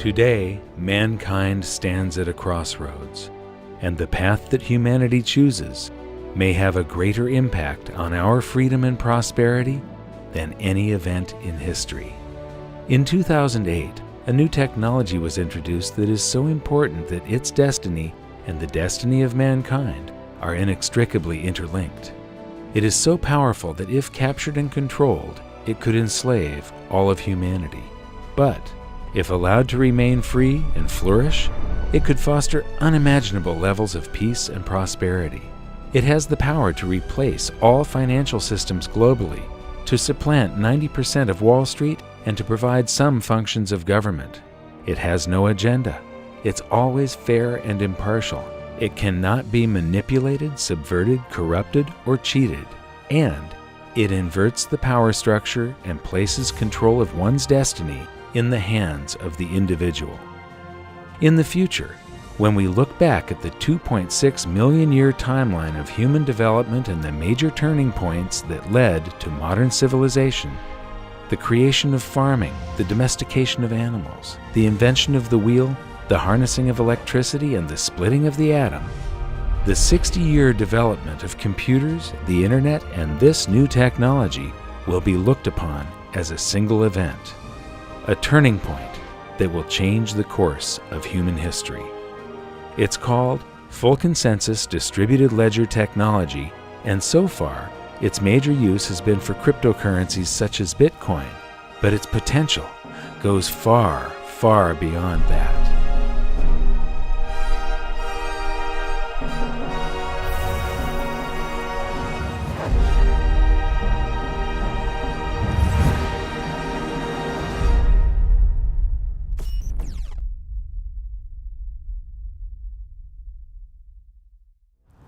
Today, mankind stands at a crossroads, and the path that humanity chooses may have a greater impact on our freedom and prosperity than any event in history. In 2008, a new technology was introduced that is so important that its destiny and the destiny of mankind are inextricably interlinked. It is so powerful that if captured and controlled, it could enslave all of humanity. But if allowed to remain free and flourish, it could foster unimaginable levels of peace and prosperity. It has the power to replace all financial systems globally, to supplant 90% of Wall Street, and to provide some functions of government. It has no agenda. It's always fair and impartial. It cannot be manipulated, subverted, corrupted, or cheated. And it inverts the power structure and places control of one's destiny in the hands of the individual. In the future, when we look back at the 2.6 million year timeline of human development and the major turning points that led to modern civilization, the creation of farming, the domestication of animals, the invention of the wheel, the harnessing of electricity, and the splitting of the atom, the 60-year development of computers, the internet, and this new technology will be looked upon as a single event, a turning point that will change the course of human history. It's called Full Consensus Distributed Ledger Technology, and so far, its major use has been for cryptocurrencies such as Bitcoin, but its potential goes far, far beyond that.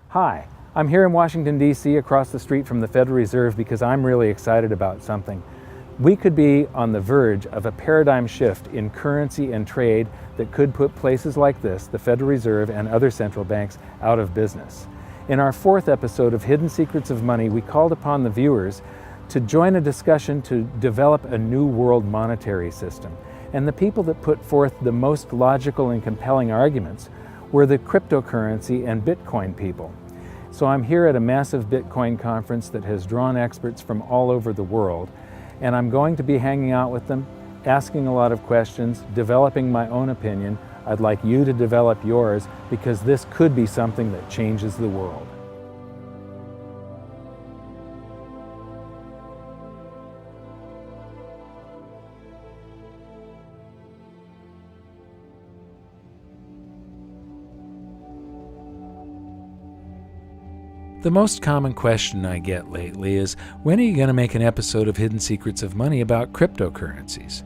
Hi, I'm here in Washington, D.C. across the street from the Federal Reserve because I'm really excited about something. We could be on the verge of a paradigm shift in currency and trade that could put places like this, the Federal Reserve and other central banks, out of business. In our 4th episode of Hidden Secrets of Money, we called upon the viewers to join a discussion to develop a new world monetary system. And the people that put forth the most logical and compelling arguments were the cryptocurrency and Bitcoin people. So I'm here at a massive Bitcoin conference that has drawn experts from all over the world, and I'm going to be hanging out with them, asking a lot of questions, developing my own opinion. I'd like you to develop yours because this could be something that changes the world. The most common question I get lately is, when are you going to make an episode of Hidden Secrets of Money about cryptocurrencies?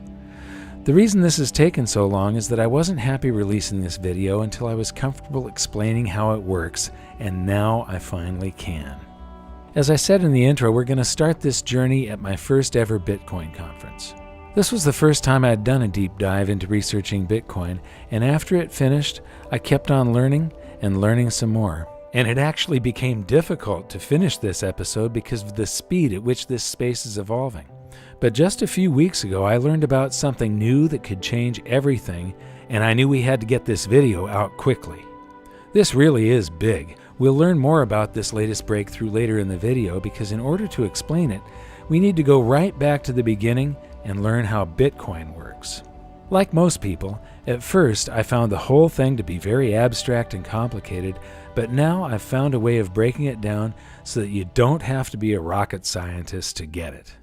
The reason this has taken so long is that I wasn't happy releasing this video until I was comfortable explaining how it works, and now I finally can. As I said in the intro, we're going to start this journey at my first ever Bitcoin conference. This was the first time I'd done a deep dive into researching Bitcoin, and after it finished, I kept on learning and learning some more. And it actually became difficult to finish this episode because of the speed at which this space is evolving. But just a few weeks ago, I learned about something new that could change everything, and I knew we had to get this video out quickly. This really is big. We'll learn more about this latest breakthrough later in the video because in order to explain it, we need to go right back to the beginning and learn how Bitcoin works. Like most people, at first I found the whole thing to be very abstract and complicated, but now I've found a way of breaking it down so that you don't have to be a rocket scientist to get it.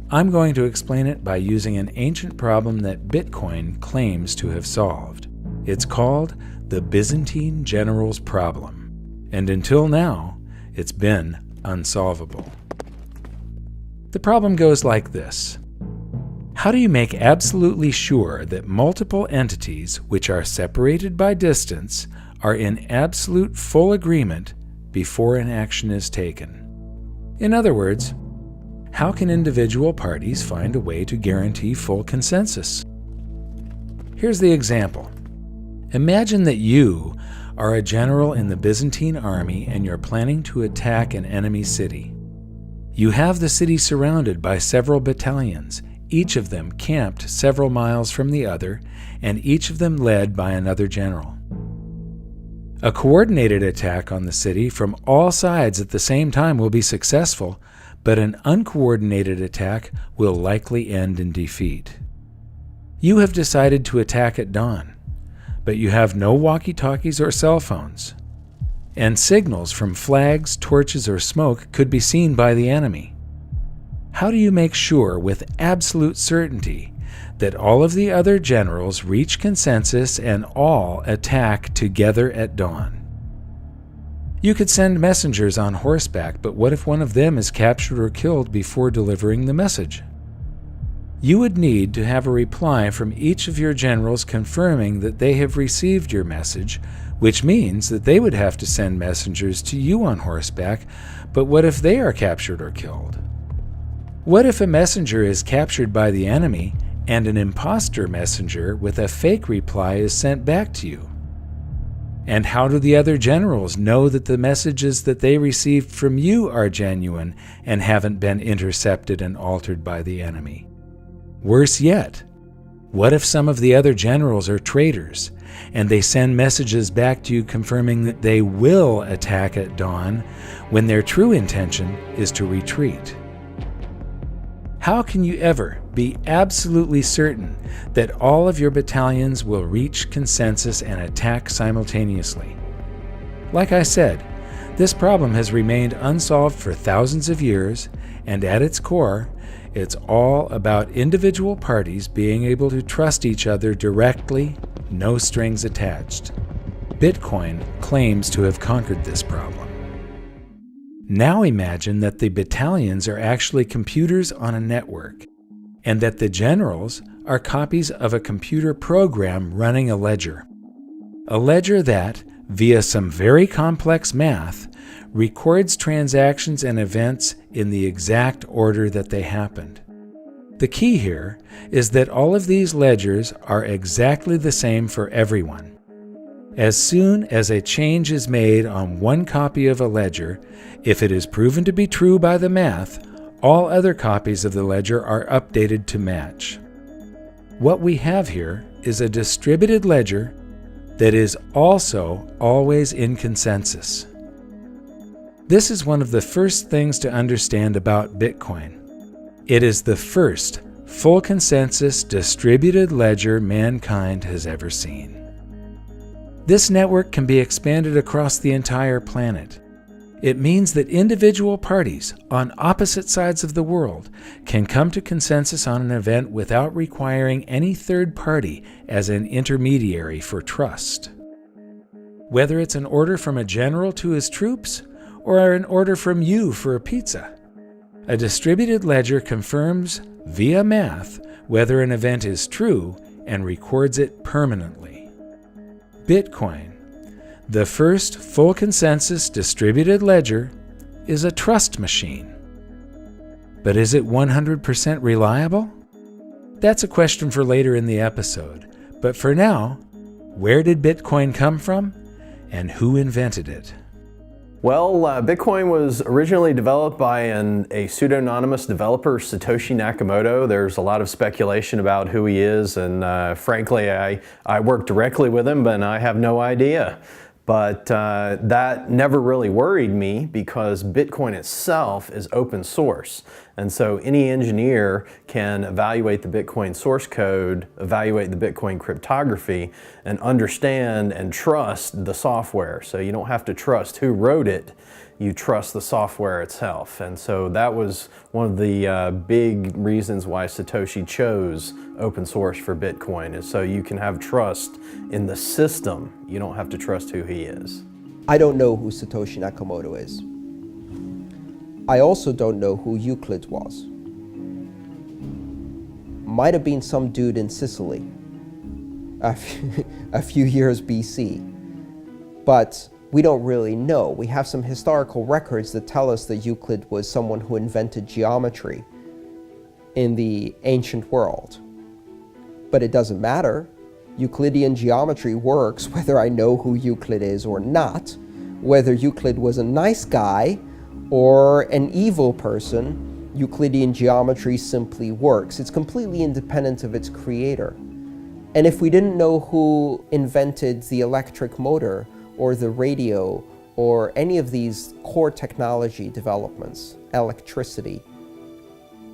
I'm going to explain it by using an ancient problem that Bitcoin claims to have solved. It's called the Byzantine General's Problem, and until now, it's been unsolvable. The problem goes like this. How do you make absolutely sure that multiple entities which are separated by distance are in absolute full agreement before an action is taken? In other words, how can individual parties find a way to guarantee full consensus? Here's the example. Imagine that you are a general in the Byzantine army and you're planning to attack an enemy city. You have the city surrounded by several battalions, each of them camped several miles from the other, and each of them led by another general. A coordinated attack on the city from all sides at the same time will be successful, but an uncoordinated attack will likely end in defeat. You have decided to attack at dawn, but you have no walkie-talkies or cell phones, and signals from flags, torches, or smoke could be seen by the enemy. How do you make sure with absolute certainty that all of the other generals reach consensus and all attack together at dawn? You could send messengers on horseback, but what if one of them is captured or killed before delivering the message? You would need to have a reply from each of your generals confirming that they have received your message, which means that they would have to send messengers to you on horseback, but what if they are captured or killed? What if a messenger is captured by the enemy and an imposter messenger with a fake reply is sent back to you? And how do the other generals know that the messages that they received from you are genuine and haven't been intercepted and altered by the enemy? Worse yet, what if some of the other generals are traitors and they send messages back to you confirming that they will attack at dawn when their true intention is to retreat? How can you ever be absolutely certain that all of your battalions will reach consensus and attack simultaneously? Like I said, this problem has remained unsolved for thousands of years, and at its core, it's all about individual parties being able to trust each other directly, no strings attached. Bitcoin claims to have conquered this problem. Now imagine that the battalions are actually computers on a network, and that the generals are copies of a computer program running a ledger. A ledger that, via some very complex math, records transactions and events in the exact order that they happened. The key here is that all of these ledgers are exactly the same for everyone. As soon as a change is made on one copy of a ledger, if it is proven to be true by the math, all other copies of the ledger are updated to match. What we have here is a distributed ledger that is also always in consensus. This is one of the first things to understand about Bitcoin. It is the first full consensus distributed ledger mankind has ever seen. This network can be expanded across the entire planet. It means that individual parties on opposite sides of the world can come to consensus on an event without requiring any third party as an intermediary for trust. Whether it's an order from a general to his troops or an order from you for a pizza, a distributed ledger confirms via math whether an event is true and records it permanently. Bitcoin, the first full consensus distributed ledger, is a trust machine. But is it 100% reliable? That's a question for later in the episode. But for now, where did Bitcoin come from and who invented it? Well, Bitcoin was originally developed by a pseudonymous developer, Satoshi Nakamoto. There's a lot of speculation about who he is, and frankly, I work directly with him, but I have no idea. But that never really worried me because Bitcoin itself is open source. And so any engineer can evaluate the Bitcoin source code, evaluate the Bitcoin cryptography, and understand and trust the software. So you don't have to trust who wrote it, you trust the software itself. And so that was one of the big reasons why Satoshi chose open source for Bitcoin, is so you can have trust in the system. You don't have to trust who he is. I don't know who Satoshi Nakamoto is. I also don't know who Euclid was. Might have been some dude in Sicily a few years BC, but we don't really know. We have some historical records that tell us that Euclid was someone who invented geometry in the ancient world. But it doesn't matter. Euclidean geometry works whether I know who Euclid is or not, whether Euclid was a nice guy or an evil person, Euclidean geometry simply works. It's completely independent of its creator. And if we didn't know who invented the electric motor or the radio or any of these core technology developments, electricity,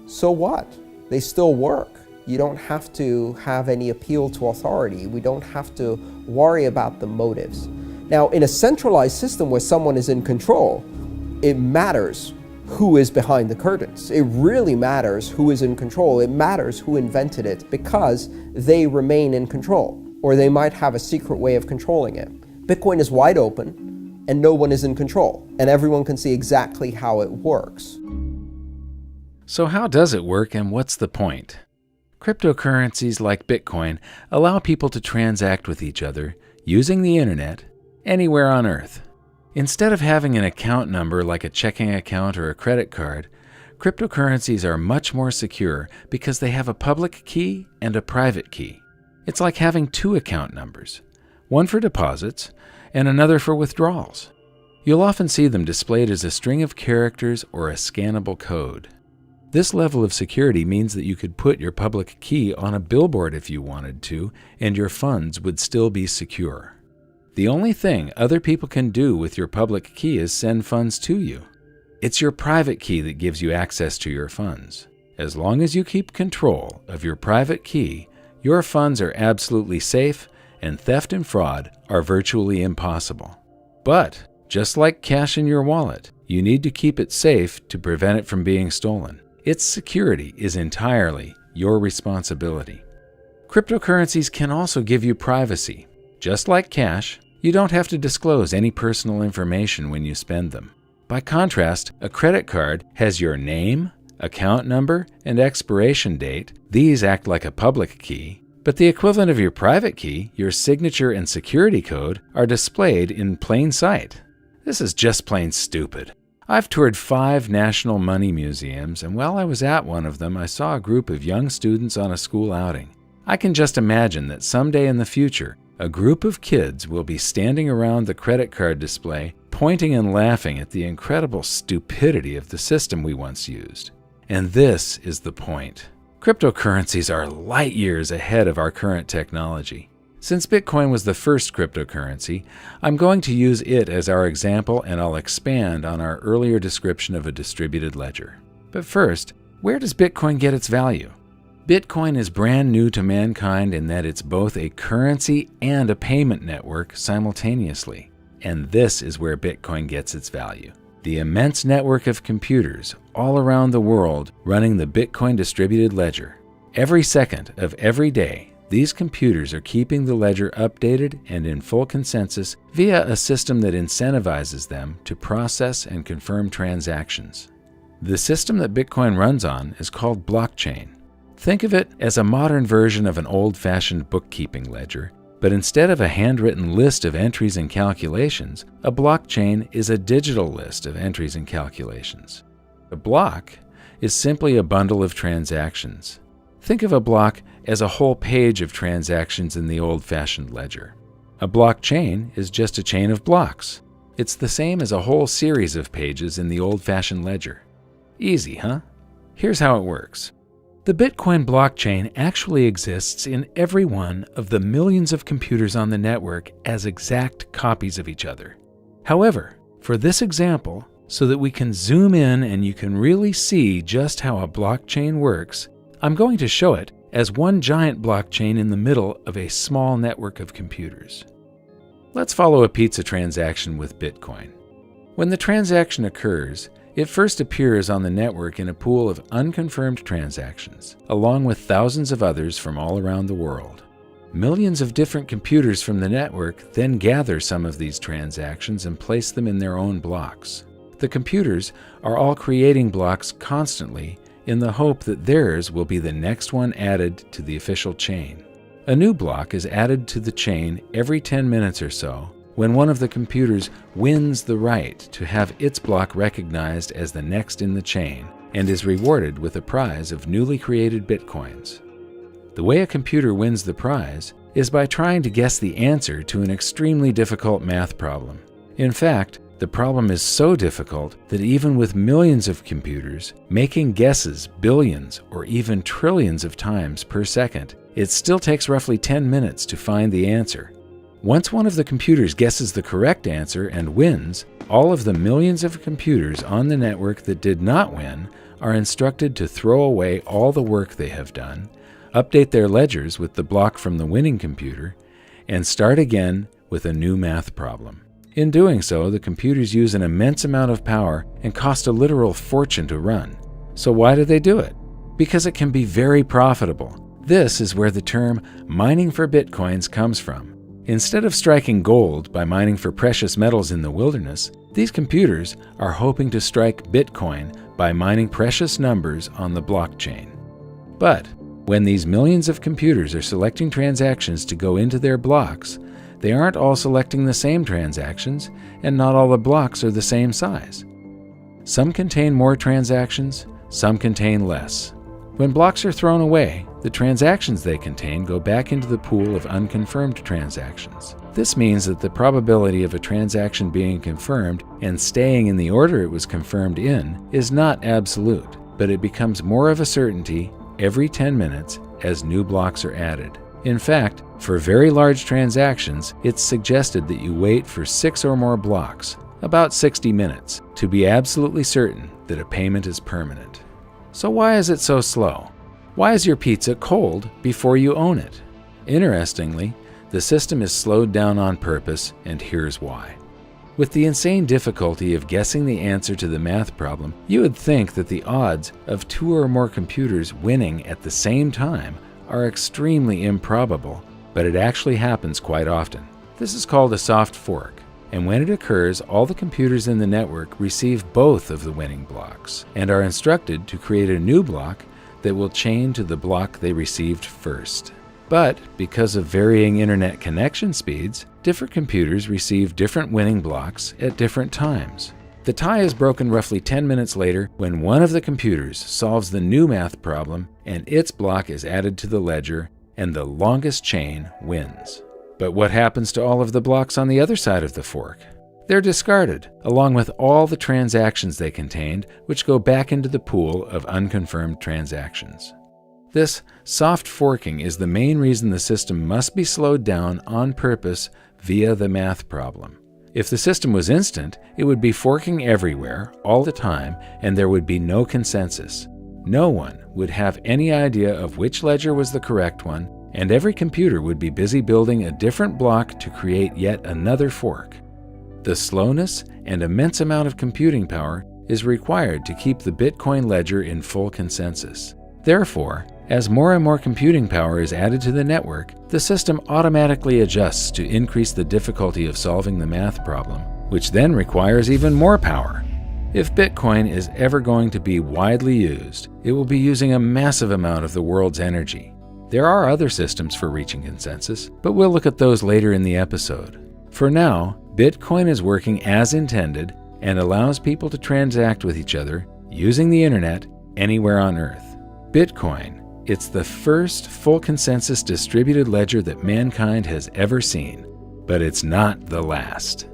so what? They still work. You don't have to have any appeal to authority. We don't have to worry about the motives. Now, in a centralized system where someone is in control, it matters who is behind the curtains. It really matters who is in control. It matters who invented it because they remain in control, or they might have a secret way of controlling it. Bitcoin is wide open and no one is in control, and everyone can see exactly how it works. So how does it work and what's the point? Cryptocurrencies like Bitcoin allow people to transact with each other using the internet anywhere on Earth. Instead of having an account number like a checking account or a credit card, cryptocurrencies are much more secure because they have a public key and a private key. It's like having two account numbers, one for deposits and another for withdrawals. You'll often see them displayed as a string of characters or a scannable code. This level of security means that you could put your public key on a billboard if you wanted to, and your funds would still be secure. The only thing other people can do with your public key is send funds to you. It's your private key that gives you access to your funds. As long as you keep control of your private key, your funds are absolutely safe and theft and fraud are virtually impossible. But, just like cash in your wallet, you need to keep it safe to prevent it from being stolen. Its security is entirely your responsibility. Cryptocurrencies can also give you privacy. Just like cash, you don't have to disclose any personal information when you spend them. By contrast, a credit card has your name, account number, and expiration date. These act like a public key, but the equivalent of your private key, your signature and security code, are displayed in plain sight. This is just plain stupid. I've toured 5 national money museums, and while I was at one of them, I saw a group of young students on a school outing. I can just imagine that someday in the future, a group of kids will be standing around the credit card display, pointing and laughing at the incredible stupidity of the system we once used. And this is the point. Cryptocurrencies are light years ahead of our current technology. Since Bitcoin was the first cryptocurrency, I'm going to use it as our example, and I'll expand on our earlier description of a distributed ledger. But first, where does Bitcoin get its value? Bitcoin is brand new to mankind in that it's both a currency and a payment network simultaneously. And this is where Bitcoin gets its value. The immense network of computers all around the world running the Bitcoin distributed ledger. Every second of every day, these computers are keeping the ledger updated and in full consensus via a system that incentivizes them to process and confirm transactions. The system that Bitcoin runs on is called blockchain. Think of it as a modern version of an old-fashioned bookkeeping ledger, but instead of a handwritten list of entries and calculations, a blockchain is a digital list of entries and calculations. A block is simply a bundle of transactions. Think of a block as a whole page of transactions in the old-fashioned ledger. A blockchain is just a chain of blocks. It's the same as a whole series of pages in the old-fashioned ledger. Easy, huh? Here's how it works. The Bitcoin blockchain actually exists in every one of the millions of computers on the network as exact copies of each other. However, for this example, so that we can zoom in and you can really see just how a blockchain works, I'm going to show it as one giant blockchain in the middle of a small network of computers. Let's follow a pizza transaction with Bitcoin. When the transaction occurs, it first appears on the network in a pool of unconfirmed transactions, along with thousands of others from all around the world. Millions of different computers from the network then gather some of these transactions and place them in their own blocks. The computers are all creating blocks constantly in the hope that theirs will be the next one added to the official chain. A new block is added to the chain every 10 minutes or so, when one of the computers wins the right to have its block recognized as the next in the chain and is rewarded with a prize of newly created bitcoins. The way a computer wins the prize is by trying to guess the answer to an extremely difficult math problem. In fact, The problem is so difficult that even with millions of computers making guesses billions or even trillions of times per second, it still takes roughly 10 minutes to find the answer. Once one of the computers guesses the correct answer and wins, all of the millions of computers on the network that did not win are instructed to throw away all the work they have done, update their ledgers with the block from the winning computer, and start again with a new math problem. In doing so, the computers use an immense amount of power and cost a literal fortune to run. So why do they do it? Because it can be very profitable. This is where the term mining for bitcoins comes from. Instead of striking gold by mining for precious metals in the wilderness, these computers are hoping to strike Bitcoin by mining precious numbers on the blockchain. But when these millions of computers are selecting transactions to go into their blocks, they aren't all selecting the same transactions, and not all the blocks are the same size. Some contain more transactions, some contain less. When blocks are thrown away, the transactions they contain go back into the pool of unconfirmed transactions. This means that the probability of a transaction being confirmed and staying in the order it was confirmed in is not absolute, but it becomes more of a certainty every 10 minutes as new blocks are added. In fact, for very large transactions, it's suggested that you wait for 6 or more blocks, about 60 minutes, to be absolutely certain that a payment is permanent. So why is it so slow? Why is your pizza cold before you own it? Interestingly, the system is slowed down on purpose, and here's why. With the insane difficulty of guessing the answer to the math problem, you would think that the odds of 2 or more computers winning at the same time are extremely improbable, but it actually happens quite often. This is called a soft fork, and when it occurs, all the computers in the network receive both of the winning blocks and are instructed to create a new block that will chain to the block they received first. But because of varying internet connection speeds, different computers receive different winning blocks at different times. The tie is broken roughly 10 minutes later when one of the computers solves the new math problem and its block is added to the ledger, and the longest chain wins. But what happens to all of the blocks on the other side of the fork? They're discarded, along with all the transactions they contained, which go back into the pool of unconfirmed transactions. This soft forking is the main reason the system must be slowed down on purpose via the math problem. If the system was instant, it would be forking everywhere, all the time, and there would be no consensus. No one would have any idea of which ledger was the correct one, and every computer would be busy building a different block to create yet another fork. The slowness and immense amount of computing power is required to keep the Bitcoin ledger in full consensus. Therefore, as more and more computing power is added to the network, the system automatically adjusts to increase the difficulty of solving the math problem, which then requires even more power. If Bitcoin is ever going to be widely used, it will be using a massive amount of the world's energy. There are other systems for reaching consensus, but we'll look at those later in the episode. For now, Bitcoin is working as intended and allows people to transact with each other using the internet anywhere on Earth. Bitcoin, it's the first full consensus distributed ledger that mankind has ever seen, but it's not the last.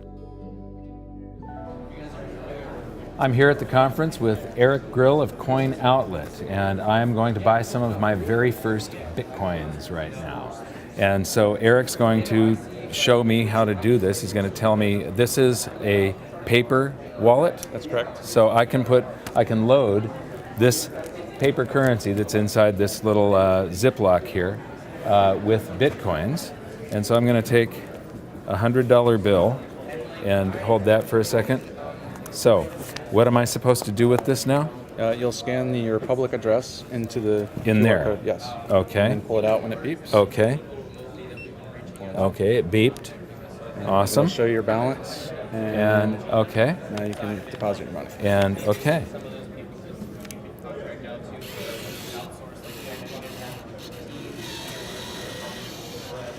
I'm here at the conference with Eric Grill of Coin Outlet, and I'm going to buy some of my very first Bitcoins right now. And so Eric's going to show me how to do this. He's going to tell me this is a paper wallet. That's correct. So I can load this paper currency that's inside this little Ziploc here with Bitcoins. And so I'm going to take a $100 bill and hold that for a second. So what am I supposed to do with this now? You'll scan your public address into the In QR there? code, yes. Okay. And pull it out when it beeps. Okay. Okay, it beeped. Awesome. It'll show your balance. And okay. Now you can deposit your money. And okay.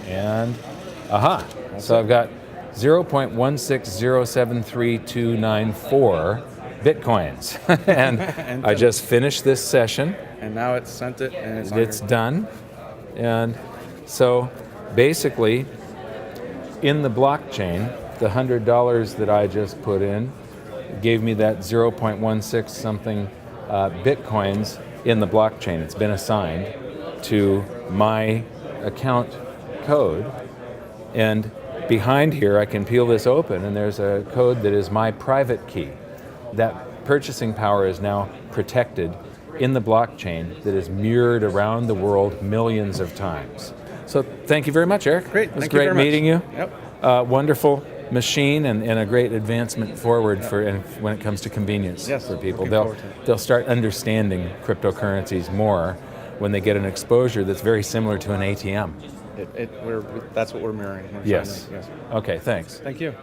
And aha. So I've got 0.1607329 Bitcoins. and I just finished this session. And now it's sent it and It's done. And so basically, in the blockchain, the $100 that I just put in gave me that 0.16 something Bitcoins in the blockchain. It's been assigned to my account code. And behind here, I can peel this open, and there's a code that is my private key. That purchasing power is now protected in the blockchain that is mirrored around the world millions of times. So thank you very much, Eric. Great. It was Thank you great very much. meeting you. Yep. Wonderful machine and a great advancement forward for when it comes to convenience Yes, for people. looking forward to it. They'll start understanding cryptocurrencies more when they get an exposure that's very similar to an ATM. That's what we're mirroring. We're Yes. trying to- yes. Okay, thanks. Thank you.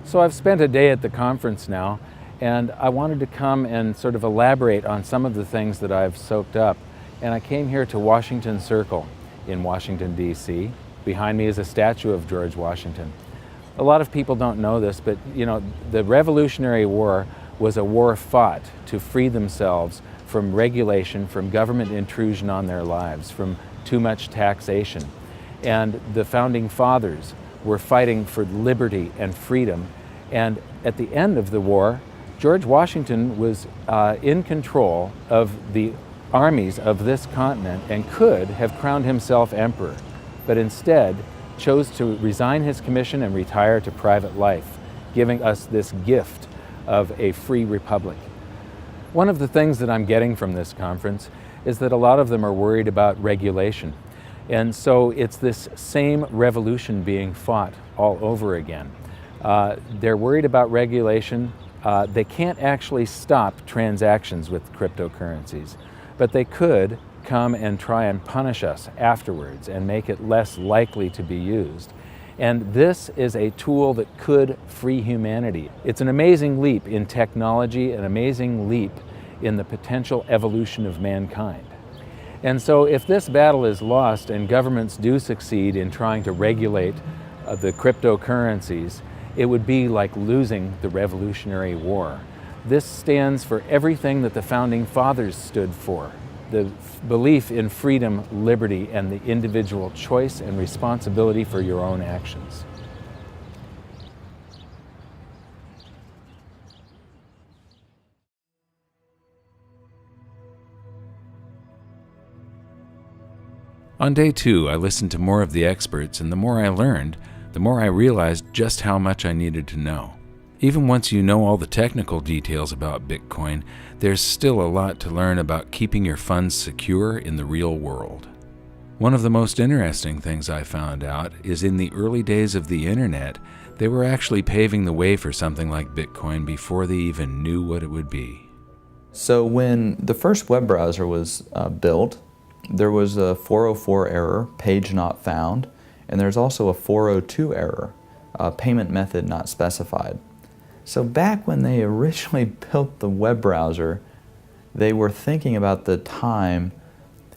So I've spent a day at the conference now, and I wanted to come and sort of elaborate on some of the things that I've soaked up. And I came here to Washington Circle in Washington, D.C. Behind me is a statue of George Washington. A lot of people don't know this, but you know, the Revolutionary War was a war fought to free themselves from regulation, from government intrusion on their lives, from too much taxation. And the founding fathers were fighting for liberty and freedom. And at the end of the war, George Washington was in control of the armies of this continent and could have crowned himself emperor, but instead chose to resign his commission and retire to private life, giving us this gift of a free republic. One of the things that I'm getting from this conference is that a lot of them are worried about regulation. And so it's this same revolution being fought all over again. They're worried about regulation. They can't actually stop transactions with cryptocurrencies, but they could come and try and punish us afterwards and make it less likely to be used. And this is a tool that could free humanity. It's an amazing leap in technology, an amazing leap in the potential evolution of mankind. And so if this battle is lost and governments do succeed in trying to regulate the cryptocurrencies, it would be like losing the Revolutionary War. This stands for everything that the Founding Fathers stood for: the belief in freedom, liberty, and the individual choice and responsibility for your own actions. On day 2, I listened to more of the experts, and the more I learned, the more I realized just how much I needed to know. Even once you know all the technical details about Bitcoin, there's still a lot to learn about keeping your funds secure in the real world. One of the most interesting things I found out is in the early days of the internet, they were actually paving the way for something like Bitcoin before they even knew what it would be. So when the first web browser was built, there was a 404 error, page not found, and there's also a 402 error, payment method not specified. So back when they originally built the web browser, they were thinking about the time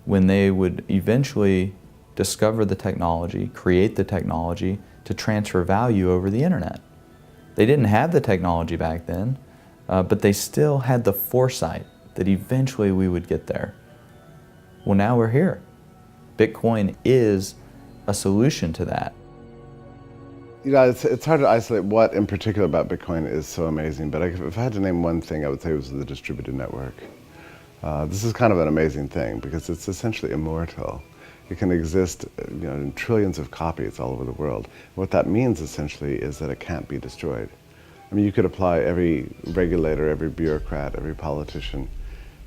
when they would eventually discover the technology, create the technology to transfer value over the internet. They didn't have the technology back then, but they still had the foresight that eventually we would get there. Well, now we're here. Bitcoin is a solution to that. You know, it's hard to isolate what in particular about Bitcoin is so amazing, but if I had to name one thing, I would say it was the distributed network. This is kind of an amazing thing because it's essentially immortal. It can exist, you know, in trillions of copies all over the world. What that means essentially is that it can't be destroyed. I mean, you could apply every regulator, every bureaucrat, every politician,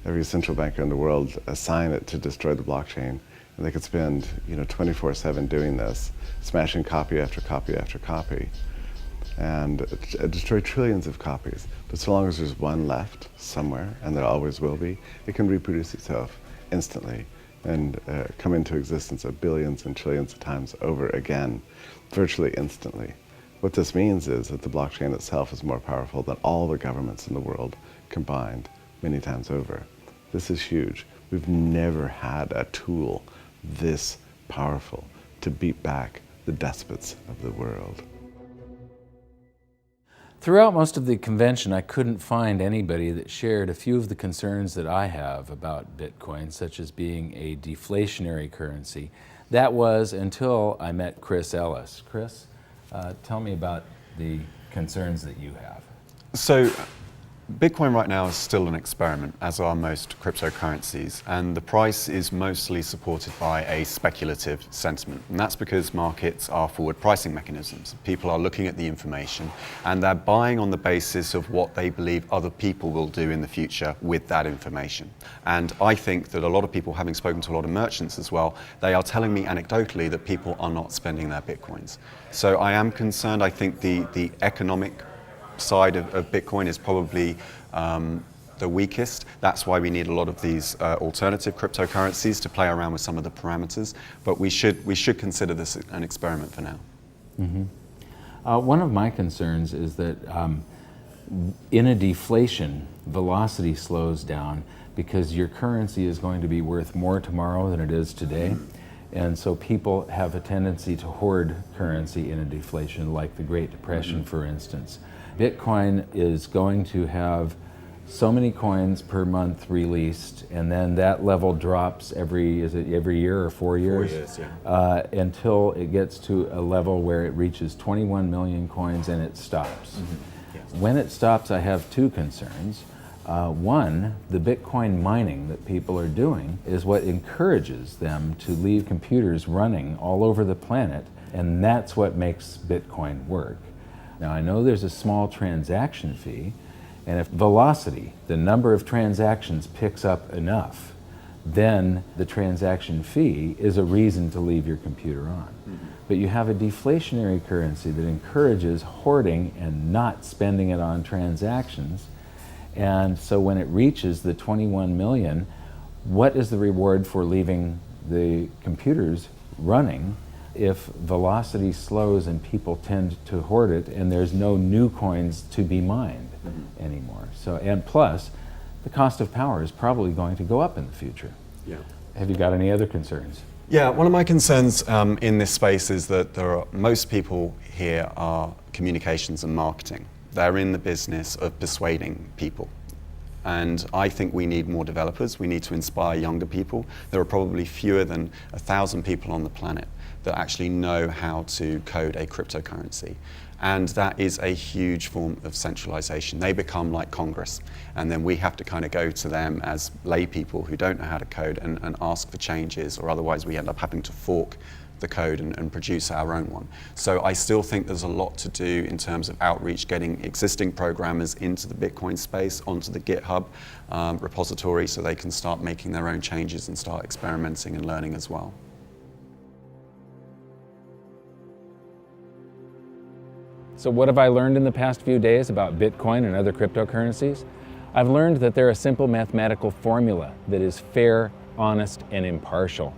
every central banker in the world, assign it to destroy the blockchain, and they could spend, you know, 24/7 doing this, smashing copy after copy after copy, and destroy trillions of copies. But so long as there's one left somewhere, and there always will be, it can reproduce itself instantly and come into existence of billions and trillions of times over again, virtually instantly. What this means is that the blockchain itself is more powerful than all the governments in the world combined many times over. This is huge. We've never had a tool this powerful to beat back the despots of the world. Throughout most of the convention, I couldn't find anybody that shared a few of the concerns that I have about Bitcoin, such as being a deflationary currency. That was until I met Chris Ellis. Chris, tell me about the concerns that you have. So, Bitcoin right now is still an experiment, as are most cryptocurrencies, and the price is mostly supported by a speculative sentiment. And that's because markets are forward pricing mechanisms. People are looking at the information and they're buying on the basis of what they believe other people will do in the future with that information. And I think that a lot of people, having spoken to a lot of merchants as well, they are telling me anecdotally that people are not spending their Bitcoins. So I am concerned. I think the economic side of Bitcoin is probably the weakest. That's why we need a lot of these alternative cryptocurrencies to play around with some of the parameters. But we should consider this an experiment for now. Mm-hmm. One of my concerns is that in a deflation, velocity slows down because your currency is going to be worth more tomorrow than it is today. And so people have a tendency to hoard currency in a deflation, like the Great Depression, for instance. Bitcoin is going to have so many coins per month released, and then that level drops every year or 4 years? 4 years, yeah. Until it gets to a level where it reaches 21 million coins and it stops. Yes. When it stops, I have two concerns. One, the Bitcoin mining that people are doing is what encourages them to leave computers running all over the planet, and that's what makes Bitcoin work. Now, I know there's a small transaction fee, and if velocity, the number of transactions, picks up enough, then the transaction fee is a reason to leave your computer on. But you have a deflationary currency that encourages hoarding and not spending it on transactions. And so when it reaches the 21 million, what is the reward for leaving the computers running if velocity slows and people tend to hoard it and there's no new coins to be mined anymore? So, and plus, the cost of power is probably going to go up in the future. Yeah. Have you got any other concerns? Yeah, one of my concerns in this space is that most people here are communications and marketing. They're in the business of persuading people. And I think we need more developers. We need to inspire younger people. There are probably fewer than 1,000 people on the planet that actually know how to code a cryptocurrency. And that is a huge form of centralization. They become like Congress. And then we have to kind of go to them as lay people who don't know how to code and ask for changes, or otherwise we end up having to fork the code and produce our own one. So I still think there's a lot to do in terms of outreach, getting existing programmers into the Bitcoin space, onto the GitHub repository, so they can start making their own changes and start experimenting and learning as well. So what have I learned in the past few days about Bitcoin and other cryptocurrencies? I've learned that they're a simple mathematical formula that is fair, honest, and impartial.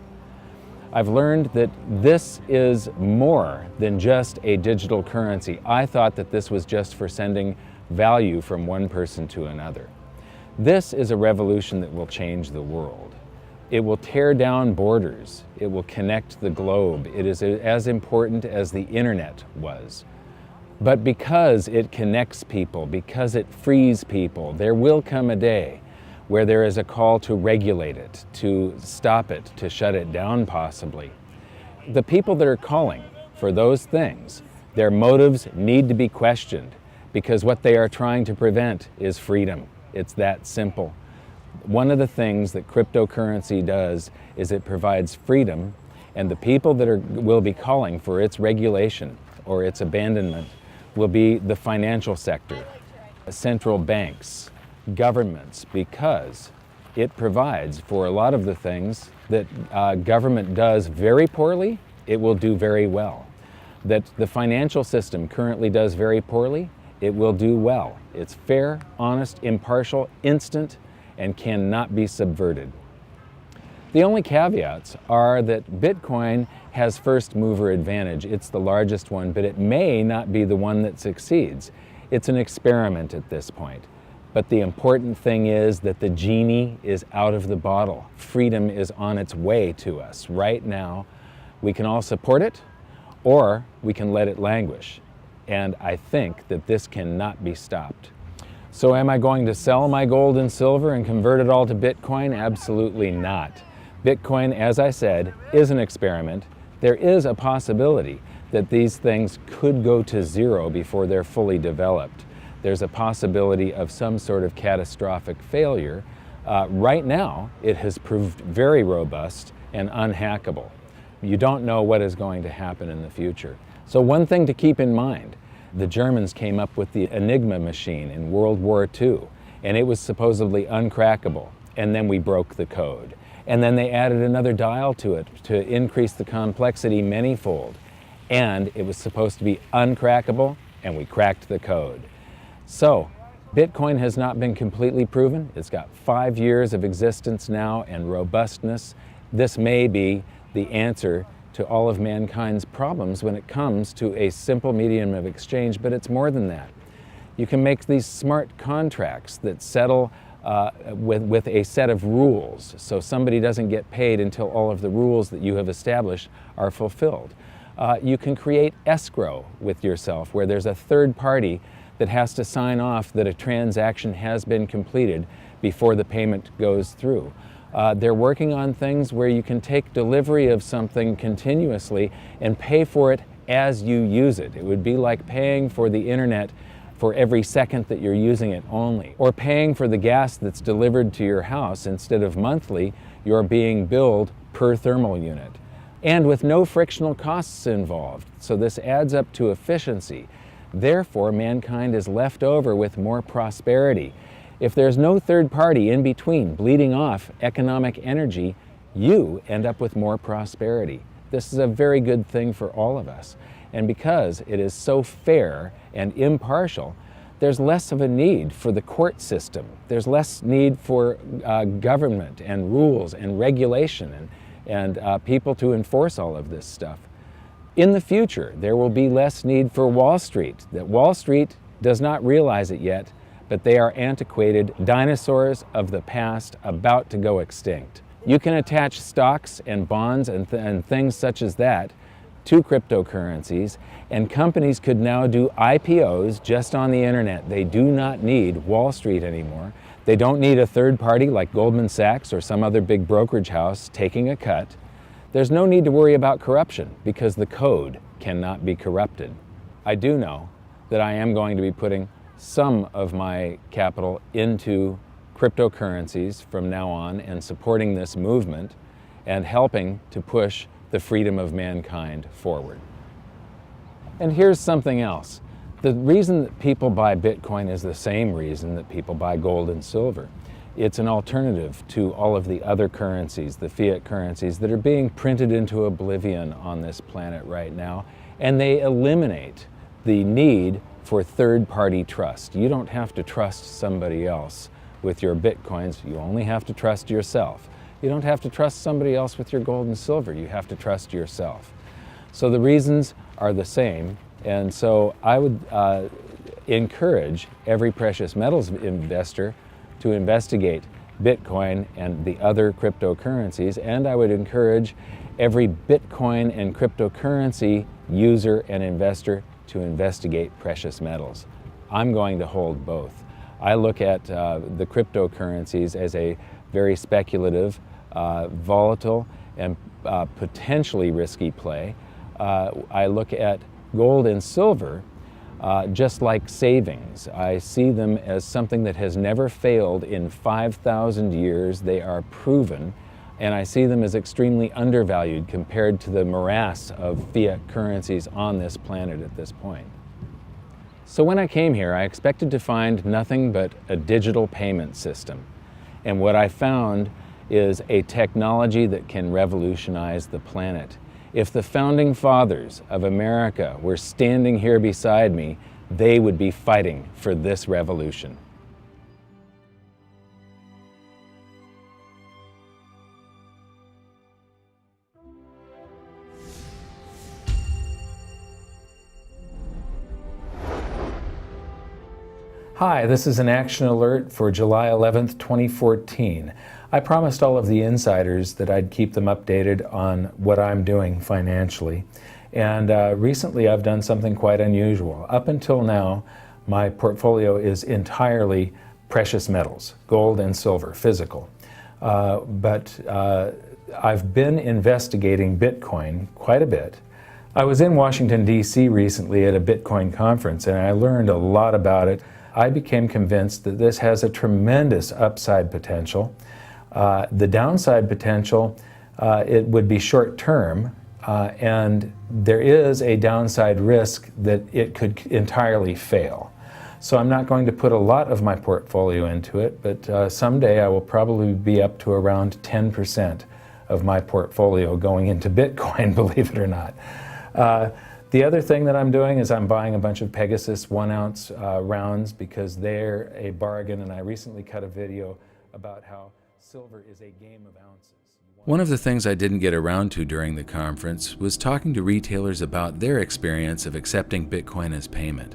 I've learned that this is more than just a digital currency. I thought that this was just for sending value from one person to another. This is a revolution that will change the world. It will tear down borders. It will connect the globe. It is as important as the internet was. But because it connects people, because it frees people, there will come a day where there is a call to regulate it, to stop it, to shut it down possibly. The people that are calling for those things, their motives need to be questioned, because what they are trying to prevent is freedom. It's that simple. One of the things that cryptocurrency does is it provides freedom, and the people that will be calling for its regulation or its abandonment will be the financial sector, central banks, governments, because it provides for a lot of the things that government does very poorly, it will do very well. That the financial system currently does very poorly, it will do well. It's fair, honest, impartial, instant, and cannot be subverted. The only caveats are that Bitcoin has first mover advantage. It's the largest one, but it may not be the one that succeeds. It's an experiment at this point. But the important thing is that the genie is out of the bottle. Freedom is on its way to us right now. We can all support it, or we can let it languish. and I think that this cannot be stopped. So am I going to sell my gold and silver and convert it all to Bitcoin? Absolutely not. Bitcoin, as I said, is an experiment. There is a possibility that these things could go to zero before they're fully developed. There's a possibility of some sort of catastrophic failure. Right now, it has proved very robust and unhackable. You don't know what is going to happen in the future. So one thing to keep in mind, the Germans came up with the Enigma machine in World War II, and it was supposedly uncrackable, and then we broke the code. And then they added another dial to it to increase the complexity manyfold, and it was supposed to be uncrackable, and we cracked the code. So, Bitcoin has not been completely proven. It's got 5 years of existence now and robustness. This may be the answer to all of mankind's problems when it comes to a simple medium of exchange, but it's more than that. You can make these smart contracts that settle with a set of rules, so somebody doesn't get paid until all of the rules that you have established are fulfilled. You can create escrow with yourself, where there's a third party that has to sign off that a transaction has been completed before the payment goes through. They're working on things where you can take delivery of something continuously and pay for it as you use it. It would be like paying for the internet for every second that you're using it only, or paying for the gas that's delivered to your house. Instead of monthly, you're being billed per thermal unit, and with no frictional costs involved. So this adds up to efficiency. Therefore, mankind is left over with more prosperity. If there's no third party in between bleeding off economic energy, you end up with more prosperity. This is a very good thing for all of us. And because it is so fair and impartial, there's less of a need for the court system. There's less need for government and rules and regulation and people to enforce all of this stuff. In the future, there will be less need for Wall Street. That Wall Street does not realize it yet, but they are antiquated dinosaurs of the past about to go extinct. You can attach stocks and bonds and things such as that to cryptocurrencies, and companies could now do IPOs just on the internet. They do not need Wall Street anymore. They don't need a third party like Goldman Sachs or some other big brokerage house taking a cut. There's no need to worry about corruption because the code cannot be corrupted. I do know that I am going to be putting some of my capital into cryptocurrencies from now on and supporting this movement and helping to push the freedom of mankind forward. And here's something else. The reason that people buy Bitcoin is the same reason that people buy gold and silver. It's an alternative to all of the other currencies, the fiat currencies that are being printed into oblivion on this planet right now, and they eliminate the need for third-party trust. You don't have to trust somebody else with your Bitcoins, you only have to trust yourself. You don't have to trust somebody else with your gold and silver, you have to trust yourself. So the reasons are the same, and so I would encourage every precious metals investor to investigate Bitcoin and the other cryptocurrencies, and I would encourage every Bitcoin and cryptocurrency user and investor to investigate precious metals. I'm going to hold both. I look at the cryptocurrencies as a very speculative, volatile, and potentially risky play. I look at gold and silver just like savings. I see them as something that has never failed in 5,000 years. They are proven, and I see them as extremely undervalued compared to the morass of fiat currencies on this planet at this point. So when I came here, I expected to find nothing but a digital payment system. And what I found is a technology that can revolutionize the planet. If the founding fathers of America were standing here beside me, they would be fighting for this revolution. Hi, this is an action alert for July 11th, 2014. I promised all of the insiders that I'd keep them updated on what I'm doing financially. And recently I've done something quite unusual. Up until now, my portfolio is entirely precious metals, gold and silver, physical. But I've been investigating Bitcoin quite a bit. I was in Washington, D.C. recently at a Bitcoin conference, and I learned a lot about it. I became convinced that this has a tremendous upside potential. The downside potential, it would be short-term, and there is a downside risk that it could entirely fail. So I'm not going to put a lot of my portfolio into it, but someday I will probably be up to around 10% of my portfolio going into Bitcoin, believe it or not. The other thing that I'm doing is I'm buying a bunch of Pegasus 1-ounce rounds because they're a bargain, and I recently cut a video about how silver is a game of ounces. One of the things I didn't get around to during the conference was talking to retailers about their experience of accepting Bitcoin as payment.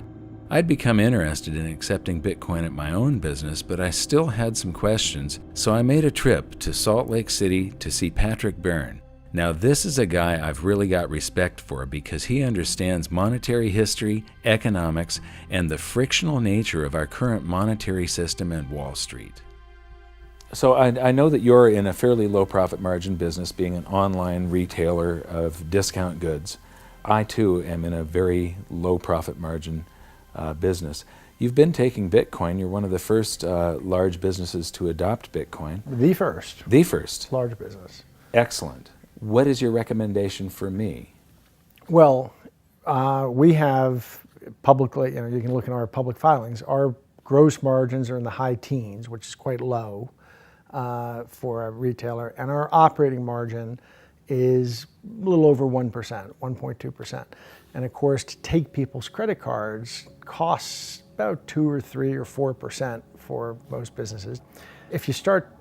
I'd become interested in accepting Bitcoin at my own business, but I still had some questions, so I made a trip to Salt Lake City to see Patrick Byrne. Now, this is a guy I've really got respect for because he understands monetary history, economics, and the frictional nature of our current monetary system and Wall Street. So I know that you're in a fairly low profit margin business, being an online retailer of discount goods. I too am in a very low profit margin business. You've been taking Bitcoin. You're one of the first large businesses to adopt Bitcoin. The first. The first. Large business. Excellent. What is your recommendation for me? Well, we have publicly, you can look in our public filings, our gross margins are in the high teens, which is quite low for a retailer, and our operating margin is a little over 1%, 1.2%. And of course, to take people's credit cards costs about 2 or 3 or 4% for most businesses. If you start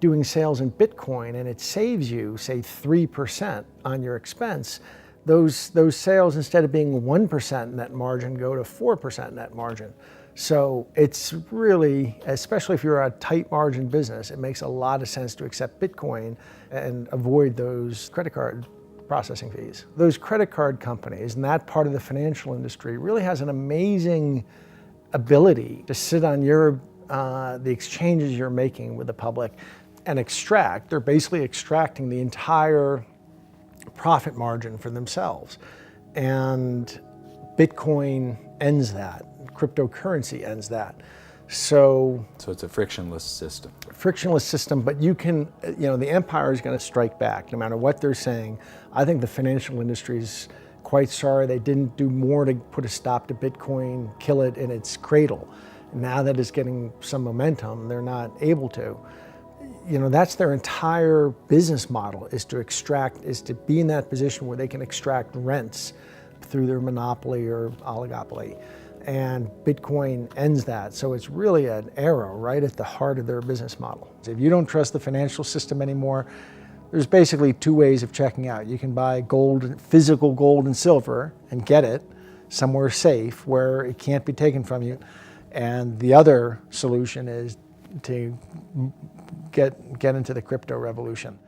doing sales in Bitcoin and it saves you, say, 3% on your expense, those sales, instead of being 1% net margin, go to 4% net margin. So it's really, especially if you're a tight margin business, it makes a lot of sense to accept Bitcoin and avoid those credit card processing fees. Those credit card companies and that part of the financial industry really has an amazing ability to sit on the exchanges you're making with the public and extract. They're basically extracting the entire profit margin for themselves. And Bitcoin ends that. Cryptocurrency ends that. So it's a frictionless system. Frictionless system, but you can, the empire is going to strike back no matter what they're saying. I think the financial industry is quite sorry they didn't do more to put a stop to Bitcoin, kill it in its cradle. Now that it's getting some momentum, they're not able to. That's their entire business model, is to be in that position where they can extract rents through their monopoly or oligopoly. And Bitcoin ends that. So it's really an arrow right at the heart of their business model. If you don't trust the financial system anymore, there's basically 2 ways of checking out. You can buy gold, physical gold and silver, and get it somewhere safe where it can't be taken from you. And the other solution is to get into the crypto revolution.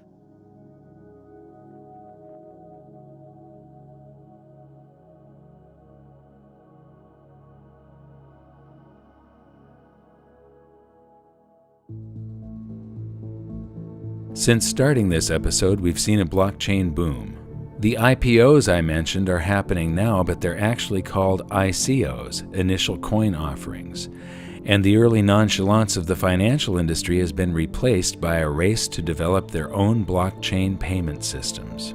Since starting this episode, we've seen a blockchain boom. The IPOs I mentioned are happening now, but they're actually called ICOs, initial coin offerings. And the early nonchalance of the financial industry has been replaced by a race to develop their own blockchain payment systems.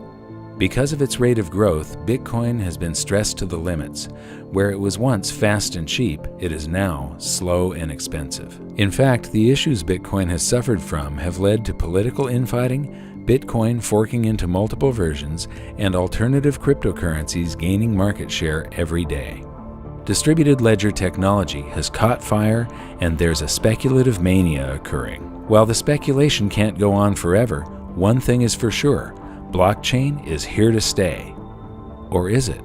Because of its rate of growth, Bitcoin has been stressed to the limits. Where it was once fast and cheap, it is now slow and expensive. In fact, the issues Bitcoin has suffered from have led to political infighting, Bitcoin forking into multiple versions, and alternative cryptocurrencies gaining market share every day. Distributed ledger technology has caught fire, and there's a speculative mania occurring. While the speculation can't go on forever, one thing is for sure: blockchain is here to stay. Or is it?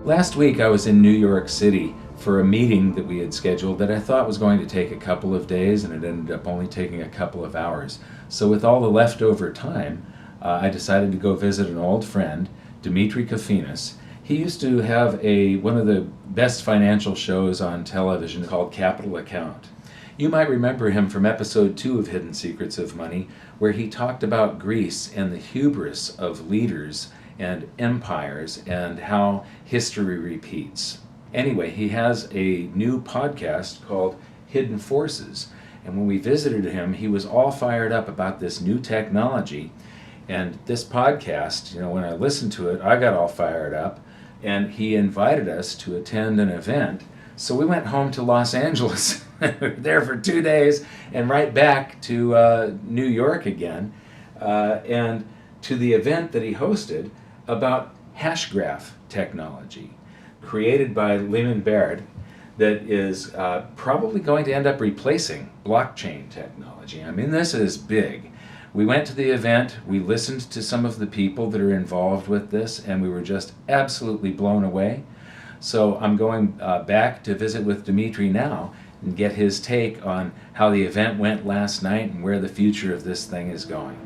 Last week I was in New York City for a meeting that we had scheduled that I thought was going to take a couple of days, and it ended up only taking a couple of hours. So with all the leftover time, I decided to go visit an old friend, Dimitri Kofinas. He used to have one of the best financial shows on television called Capital Account. You might remember him from episode 2 of Hidden Secrets of Money, where he talked about Greece and the hubris of leaders and empires and how history repeats. Anyway, he has a new podcast called Hidden Forces. And when we visited him, he was all fired up about this new technology. And this podcast, when I listened to it, I got all fired up. And he invited us to attend an event. So we went home to Los Angeles. We were there for 2 days and right back to New York again. And to the event that he hosted about Hashgraph technology, created by Lehman Baird, that is probably going to end up replacing blockchain technology. I mean, this is big. We went to the event, we listened to some of the people that are involved with this, and we were just absolutely blown away. So I'm going back to visit with Dimitri now and get his take on how the event went last night and where the future of this thing is going.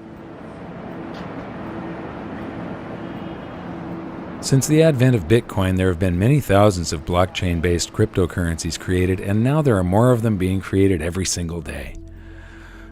Since the advent of Bitcoin, there have been many thousands of blockchain-based cryptocurrencies created, and now there are more of them being created every single day.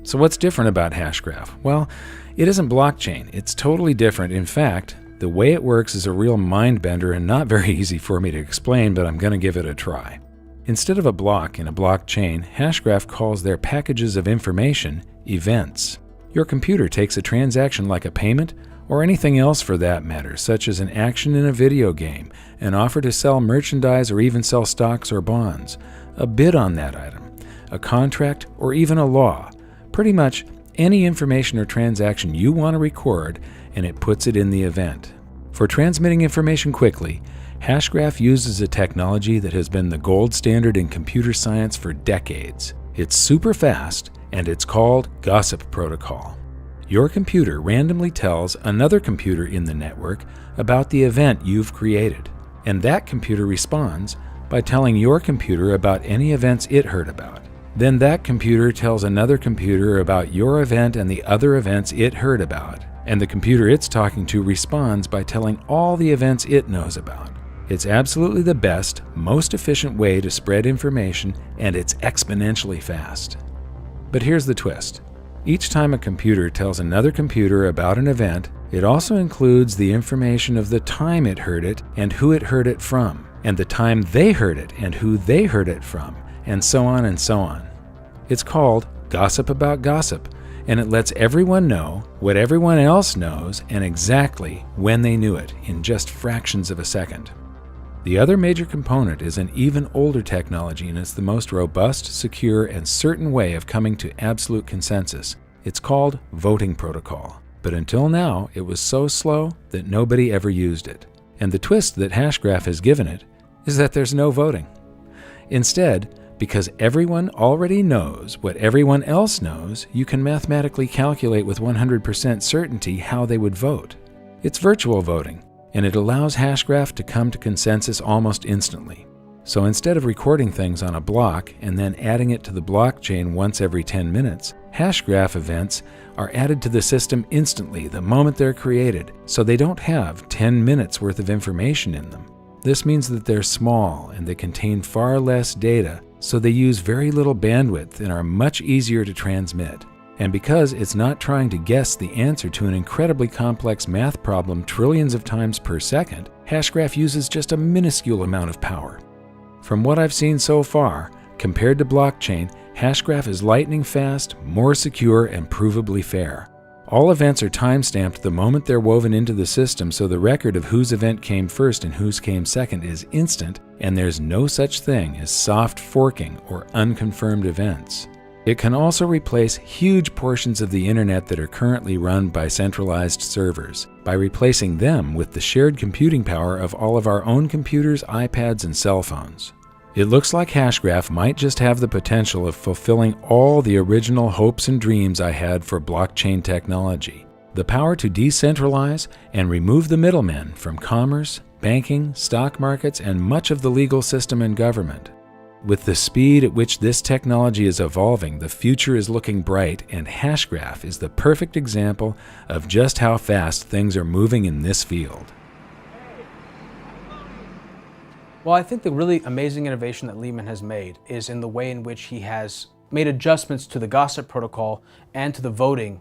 So what's different about Hashgraph? Well, it isn't blockchain. It's totally different. In fact, the way it works is a real mind-bender and not very easy for me to explain, but I'm going to give it a try. Instead of a block in a blockchain, Hashgraph calls their packages of information events. Your computer takes a transaction like a payment, or anything else for that matter, such as an action in a video game, an offer to sell merchandise or even sell stocks or bonds, a bid on that item, a contract, or even a law. Pretty much any information or transaction you want to record, and it puts it in the event. For transmitting information quickly, Hashgraph uses a technology that has been the gold standard in computer science for decades. It's super fast, and it's called Gossip Protocol. Your computer randomly tells another computer in the network about the event you've created, and that computer responds by telling your computer about any events it heard about. Then that computer tells another computer about your event and the other events it heard about, and the computer it's talking to responds by telling all the events it knows about. It's absolutely the best, most efficient way to spread information, and it's exponentially fast. But here's the twist. Each time a computer tells another computer about an event, it also includes the information of the time it heard it and who it heard it from, and the time they heard it and who they heard it from, and so on and so on. It's called Gossip About Gossip, and it lets everyone know what everyone else knows and exactly when they knew it in just fractions of a second. The other major component is an even older technology, and it's the most robust, secure, and certain way of coming to absolute consensus. It's called voting protocol. But until now, it was so slow that nobody ever used it. And the twist that Hashgraph has given it is that there's no voting. Instead, because everyone already knows what everyone else knows, you can mathematically calculate with 100% certainty how they would vote. It's virtual voting, and it allows Hashgraph to come to consensus almost instantly. So instead of recording things on a block and then adding it to the blockchain once every 10 minutes, Hashgraph events are added to the system instantly the moment they're created, so they don't have 10 minutes worth of information in them. This means that they're small and they contain far less data, so they use very little bandwidth and are much easier to transmit. And because it's not trying to guess the answer to an incredibly complex math problem trillions of times per second, Hashgraph uses just a minuscule amount of power. From what I've seen so far, compared to blockchain, Hashgraph is lightning fast, more secure, and provably fair. All events are time-stamped the moment they're woven into the system, so the record of whose event came first and whose came second is instant, and there's no such thing as soft forking or unconfirmed events. It can also replace huge portions of the internet that are currently run by centralized servers, by replacing them with the shared computing power of all of our own computers, iPads, and cell phones. It looks like Hashgraph might just have the potential of fulfilling all the original hopes and dreams I had for blockchain technology. The power to decentralize and remove the middlemen from commerce, banking, stock markets, and much of the legal system and government. With the speed at which this technology is evolving, the future is looking bright, and Hashgraph is the perfect example of just how fast things are moving in this field. Well, I think the really amazing innovation that Lehman has made is in the way in which he has made adjustments to the gossip protocol and to the voting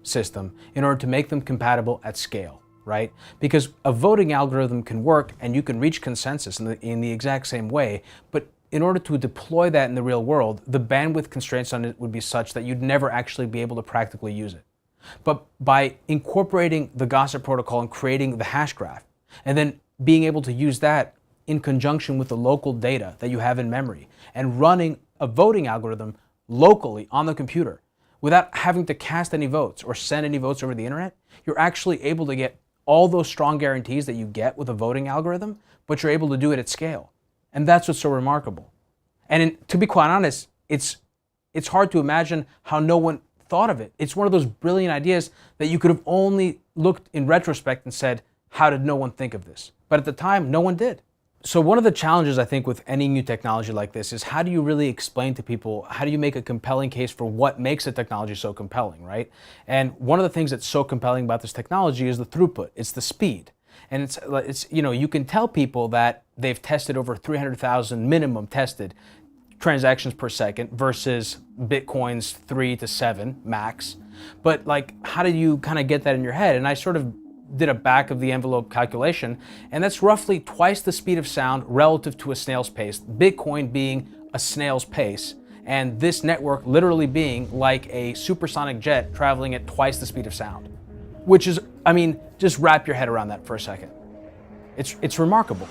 system in order to make them compatible at scale, right? Because a voting algorithm can work and you can reach consensus in the exact same way, but in order to deploy that in the real world, the bandwidth constraints on it would be such that you'd never actually be able to practically use it. But by incorporating the gossip protocol and creating the hash graph, and then being able to use that in conjunction with the local data that you have in memory, and running a voting algorithm locally on the computer without having to cast any votes or send any votes over the internet, you're actually able to get all those strong guarantees that you get with a voting algorithm, but you're able to do it at scale. And that's what's so remarkable. And to be quite honest, it's hard to imagine how no one thought of it. It's one of those brilliant ideas that you could have only looked in retrospect and said, how did no one think of this? But at the time, no one did. So one of the challenges I think with any new technology like this is how do you really explain to people, how do you make a compelling case for what makes a technology so compelling, right? And one of the things that's so compelling about this technology is the throughput, it's the speed. And it's you know, you can tell people that they've tested over 300,000 minimum tested transactions per second versus Bitcoin's 3 to 7 max. But like, how do you kind of get that in your head? And I sort of did a back of the envelope calculation, and that's roughly twice the speed of sound relative to a snail's pace, Bitcoin being a snail's pace, and this network literally being like a supersonic jet traveling at twice the speed of sound. Which is, I mean, just wrap your head around that for a second. It's remarkable.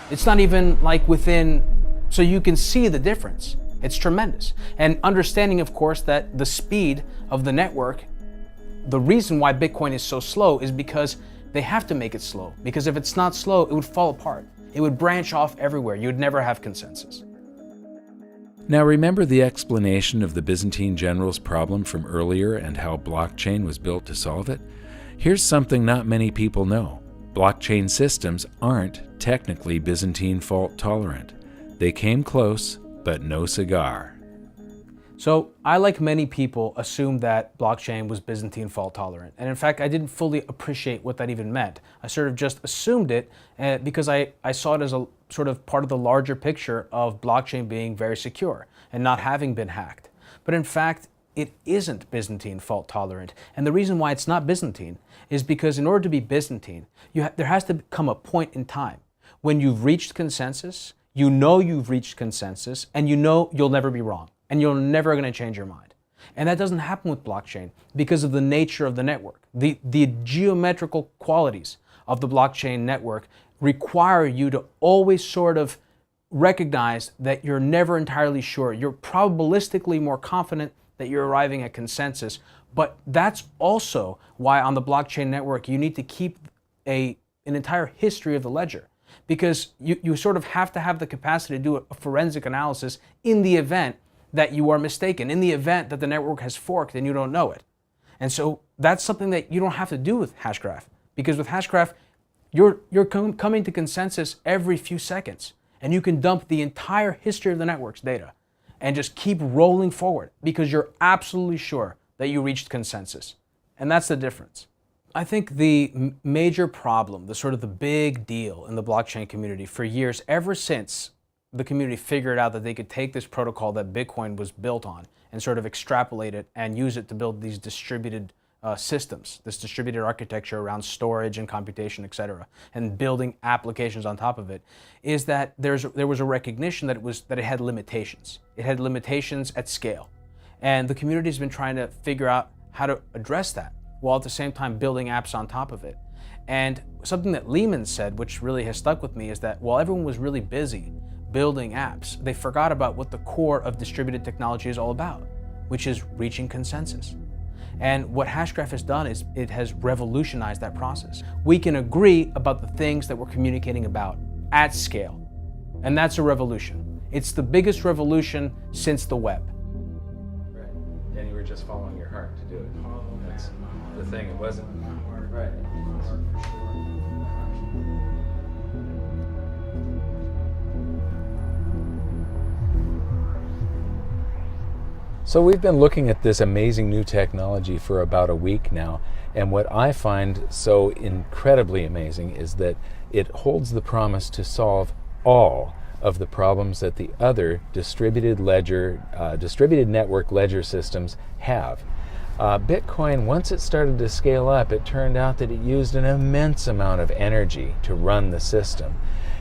It's not even like within, so you can see the difference. It's tremendous. And understanding, of course, that the speed of the network, the reason why Bitcoin is so slow is because they have to make it slow. Because if it's not slow, it would fall apart. It would branch off everywhere. You'd never have consensus. Now remember the explanation of the Byzantine general's problem from earlier and how blockchain was built to solve it? Here's something not many people know. Blockchain systems aren't technically Byzantine fault tolerant. They came close, but no cigar. So I, like many people, assumed that blockchain was Byzantine fault tolerant. And in fact, I didn't fully appreciate what that even meant. I sort of just assumed it because I saw it as a sort of part of the larger picture of blockchain being very secure and not having been hacked. But in fact, it isn't Byzantine fault tolerant. And the reason why it's not Byzantine is because in order to be Byzantine, there has to come a point in time when you've reached consensus, you know you've reached consensus, and you know you'll never be wrong. And you're never going to change your mind. And that doesn't happen with blockchain because of the nature of the network. The geometrical qualities of the blockchain network require you to always sort of recognize that you're never entirely sure. You're probabilistically more confident that you're arriving at consensus, but that's also why on the blockchain network you need to keep an entire history of the ledger, because you sort of have to have the capacity to do a forensic analysis in the event that you are mistaken, in the event that the network has forked and you don't know it. And so that's something that you don't have to do with Hashgraph, because with Hashgraph, you're coming to consensus every few seconds, and you can dump the entire history of the network's data and just keep rolling forward because you're absolutely sure that you reached consensus. And that's the difference. I think the major problem, the sort of the big deal in the blockchain community for years, ever since the community figured out that they could take this protocol that Bitcoin was built on and sort of extrapolate it and use it to build these distributed systems, this distributed architecture around storage and computation, etc., and building applications on top of it, is that there was a recognition that it had limitations. It had limitations at scale. And the community has been trying to figure out how to address that while at the same time building apps on top of it. And something that Lehman said, which really has stuck with me, is that while everyone was really busy building apps, they forgot about what the core of distributed technology is all about, which is reaching consensus. And what Hashgraph has done is it has revolutionized that process. We can agree about the things that we're communicating about at scale. And that's a revolution. It's the biggest revolution since the web. Right. And you were just following your heart to do it. That's the thing. It wasn't. Right. So we've been looking at this amazing new technology for about a week now, and what I find so incredibly amazing is that it holds the promise to solve all of the problems that the other distributed network ledger systems have. Bitcoin, once it started to scale up, it turned out that it used an immense amount of energy to run the system.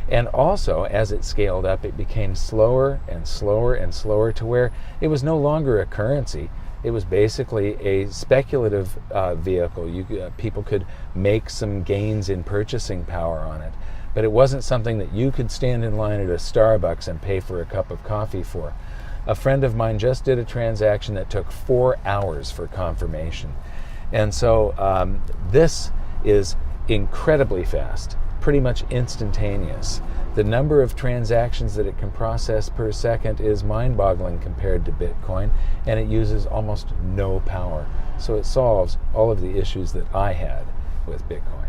And also, as it scaled up, it became slower and slower and slower to where it was no longer a currency. It was basically a speculative vehicle. People could make some gains in purchasing power on it. But it wasn't something that you could stand in line at a Starbucks and pay for a cup of coffee for. A friend of mine just did a transaction that took 4 hours for confirmation. And so this is incredibly fast, pretty much instantaneous. The number of transactions that it can process per second is mind-boggling compared to Bitcoin, and it uses almost no power. So it solves all of the issues that I had with Bitcoin.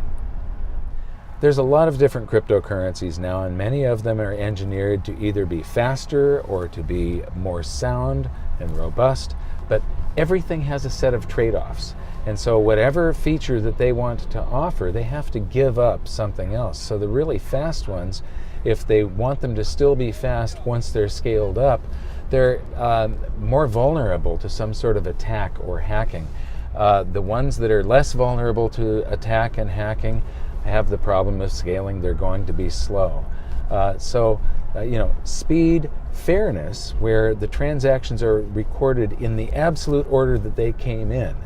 There's a lot of different cryptocurrencies now, and many of them are engineered to either be faster or to be more sound and robust, but everything has a set of trade-offs. And so whatever feature that they want to offer, they have to give up something else. So the really fast ones, if they want them to still be fast once they're scaled up, they're more vulnerable to some sort of attack or hacking. The ones that are less vulnerable to attack and hacking have the problem of scaling. They're going to be slow. Speed, fairness, where the transactions are recorded in the absolute order that they came in.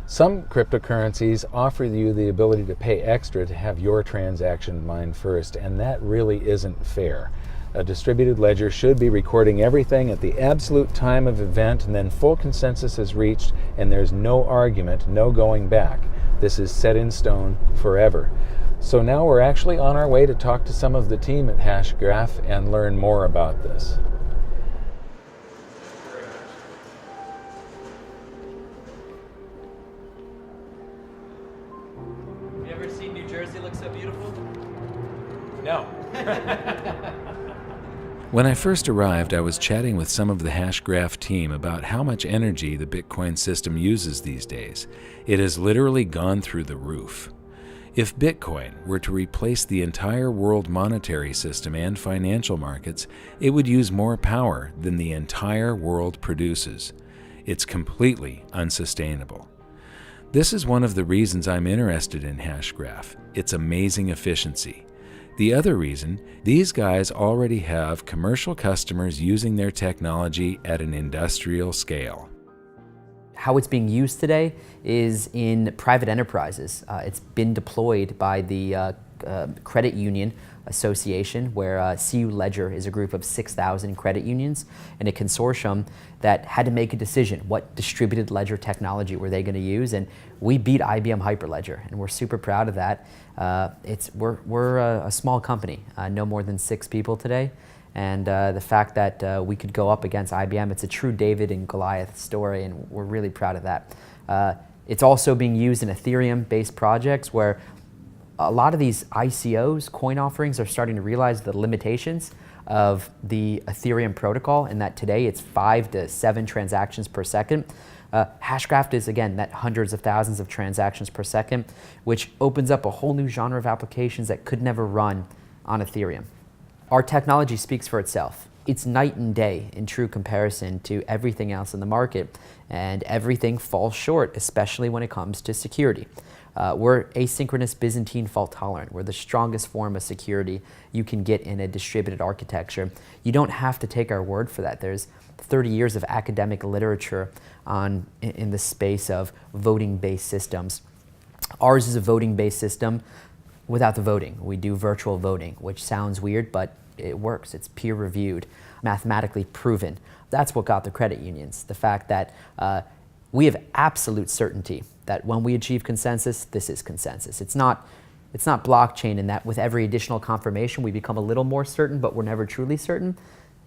Some cryptocurrencies offer you the ability to pay extra to have your transaction mined first, and that really isn't fair. A distributed ledger should be recording everything at the absolute time of event, and then full consensus is reached, and there's no argument, no going back. This is set in stone forever. So now we're actually on our way to talk to some of the team at Hashgraph and learn more about this. Have you ever seen New Jersey look so beautiful? No. When I first arrived, I was chatting with some of the Hashgraph team about how much energy the Bitcoin system uses these days. It has literally gone through the roof. If Bitcoin were to replace the entire world monetary system and financial markets, it would use more power than the entire world produces. It's completely unsustainable. This is one of the reasons I'm interested in Hashgraph, its amazing efficiency. The other reason, these guys already have commercial customers using their technology at an industrial scale. How it's being used today is in private enterprises. It's been deployed by the Credit Union Association, where CU Ledger is a group of 6,000 credit unions and a consortium that had to make a decision. What distributed ledger technology were they going to use? And we beat IBM Hyperledger, and we're super proud of that. We're a small company, no more than 6 people today. And the fact that we could go up against IBM, it's a true David and Goliath story, and we're really proud of that. It's also being used in Ethereum-based projects where a lot of these ICOs, coin offerings, are starting to realize the limitations of the Ethereum protocol, and that today it's 5 to 7 transactions per second. Hashgraph is, again, that hundreds of thousands of transactions per second, which opens up a whole new genre of applications that could never run on Ethereum. Our technology speaks for itself. It's night and day in true comparison to everything else in the market, and everything falls short, especially when it comes to security. We're asynchronous Byzantine fault tolerant. We're the strongest form of security you can get in a distributed architecture. You don't have to take our word for that. There's 30 years of academic literature in the space of voting-based systems. Ours is a voting-based system without the voting. We do virtual voting, which sounds weird, but it works. It's peer-reviewed, mathematically proven. That's what got the credit unions. The fact that we have absolute certainty that when we achieve consensus, this is consensus. It's not blockchain in that with every additional confirmation we become a little more certain, but we're never truly certain.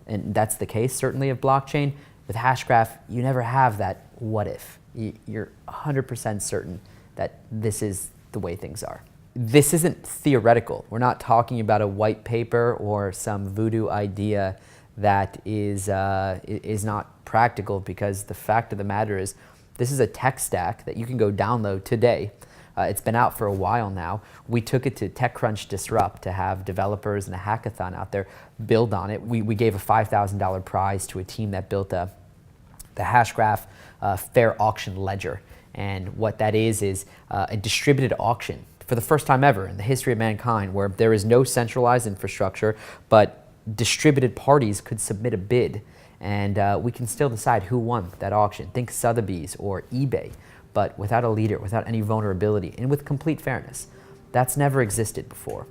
And that's the case, certainly, of blockchain. With Hashgraph, you never have that what if. You're 100% certain that this is the way things are. This isn't theoretical. We're not talking about a white paper or some voodoo idea that is not practical, because the fact of the matter is this is a tech stack that you can go download today. It's been out for a while now. We took it to TechCrunch Disrupt to have developers and a hackathon out there build on it. We gave a $5,000 prize to a team that built the Hashgraph fair auction ledger. And what that is a distributed auction for the first time ever in the history of mankind, where there is no centralized infrastructure, but distributed parties could submit a bid, and we can still decide who won that auction. Think Sotheby's or eBay, but without a leader, without any vulnerability, and with complete fairness. That's never existed before.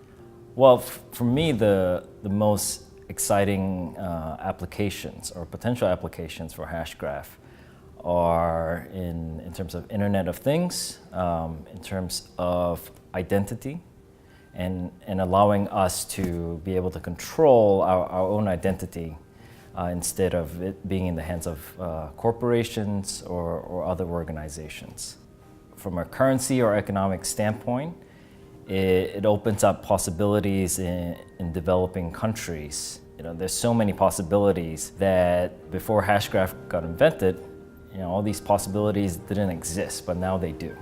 Well, for me, the most exciting applications or potential applications for Hashgraph are in terms of Internet of Things, in terms of identity, and allowing us to be able to control our own identity instead of it being in the hands of corporations or other organizations. From a currency or economic standpoint, it opens up possibilities in developing countries. You know, there's so many possibilities that before Hashgraph got invented, you know, all these possibilities didn't exist, but now they do.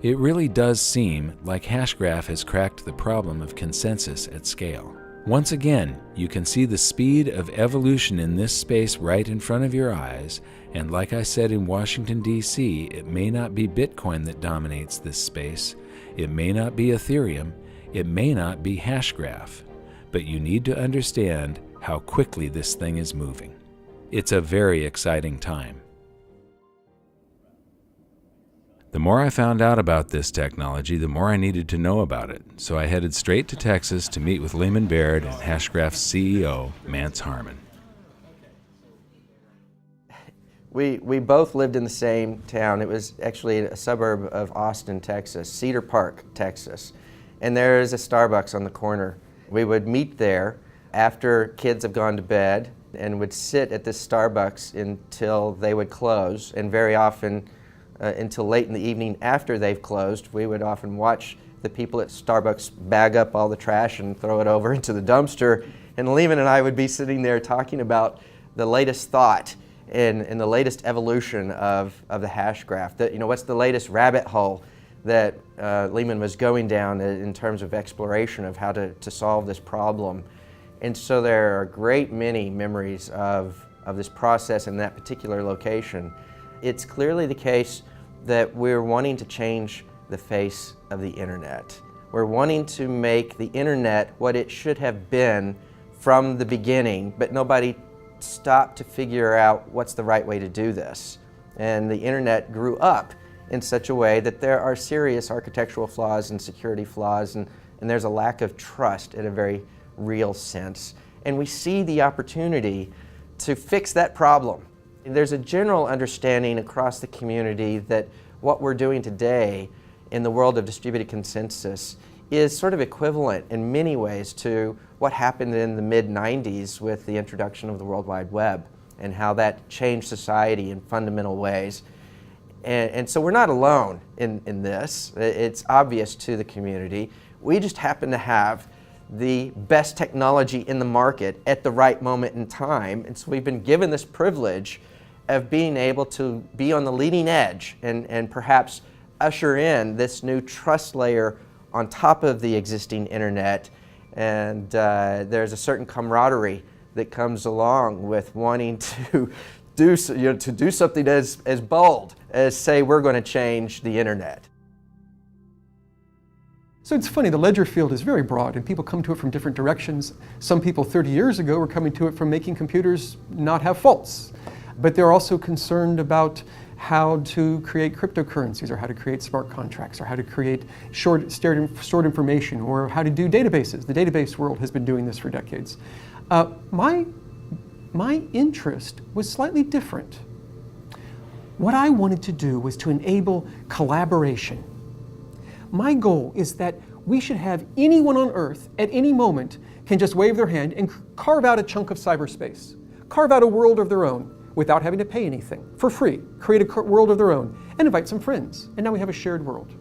It really does seem like Hashgraph has cracked the problem of consensus at scale. Once again, you can see the speed of evolution in this space right in front of your eyes, and like I said in Washington, D.C., it may not be Bitcoin that dominates this space, it may not be Ethereum, it may not be Hashgraph, but you need to understand how quickly this thing is moving. It's a very exciting time. The more I found out about this technology, the more I needed to know about it, so I headed straight to Texas to meet with Lehman Baird and Hashgraph's CEO, Mance Harmon. We both lived in the same town. It was actually a suburb of Austin, Texas, Cedar Park, Texas. And there is a Starbucks on the corner. We would meet there after kids have gone to bed and would sit at this Starbucks until they would close, and very often until late in the evening after they've closed. We would often watch the people at Starbucks bag up all the trash and throw it over into the dumpster, and Lehman and I would be sitting there talking about the latest thought and the latest evolution of the Hashgraph. You know, what's the latest rabbit hole that Lehman was going down in terms of exploration of how to solve this problem. And so there are a great many memories of this process in that particular location. It's clearly the case that we're wanting to change the face of the internet. We're wanting to make the internet what it should have been from the beginning, but nobody stopped to figure out what's the right way to do this. And the internet grew up in such a way that there are serious architectural flaws and security flaws, and there's a lack of trust in a very real sense. And we see the opportunity to fix that problem. There's a general understanding across the community that what we're doing today in the world of distributed consensus is sort of equivalent in many ways to what happened in the mid-90s with the introduction of the World Wide Web and how that changed society in fundamental ways. And so we're not alone in this. It's obvious to the community. We just happen to have the best technology in the market at the right moment in time. And so we've been given this privilege of being able to be on the leading edge and perhaps usher in this new trust layer on top of the existing internet. And there's a certain camaraderie that comes along with wanting to do something as bold as say we're going to change the internet. So it's funny, the ledger field is very broad and people come to it from different directions. Some people 30 years ago were coming to it from making computers not have faults. But they're also concerned about how to create cryptocurrencies, or how to create smart contracts, or how to create stored information, or how to do databases. The database world has been doing this for decades. My interest was slightly different. What I wanted to do was to enable collaboration. My goal is that we should have anyone on Earth at any moment can just wave their hand and carve out a chunk of cyberspace, carve out a world of their own without having to pay anything, for free, create a world of their own, and invite some friends. And now we have a shared world.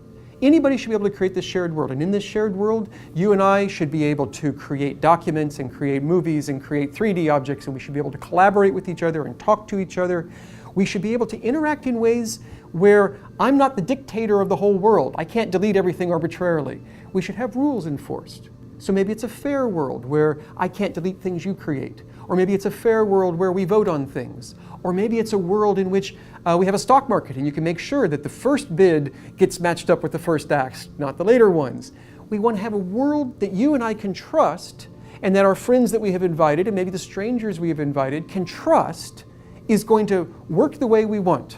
Anybody should be able to create this shared world. And in this shared world, you and I should be able to create documents and create movies and create 3D objects, and we should be able to collaborate with each other and talk to each other. We should be able to interact in ways where I'm not the dictator of the whole world. I can't delete everything arbitrarily. We should have rules enforced. So maybe it's a fair world where I can't delete things you create. Or maybe it's a fair world where we vote on things. Or maybe it's a world in which we have a stock market and you can make sure that the first bid gets matched up with the first act, not the later ones. We want to have a world that you and I can trust, and that our friends that we have invited, and maybe the strangers we have invited, can trust is going to work the way we want.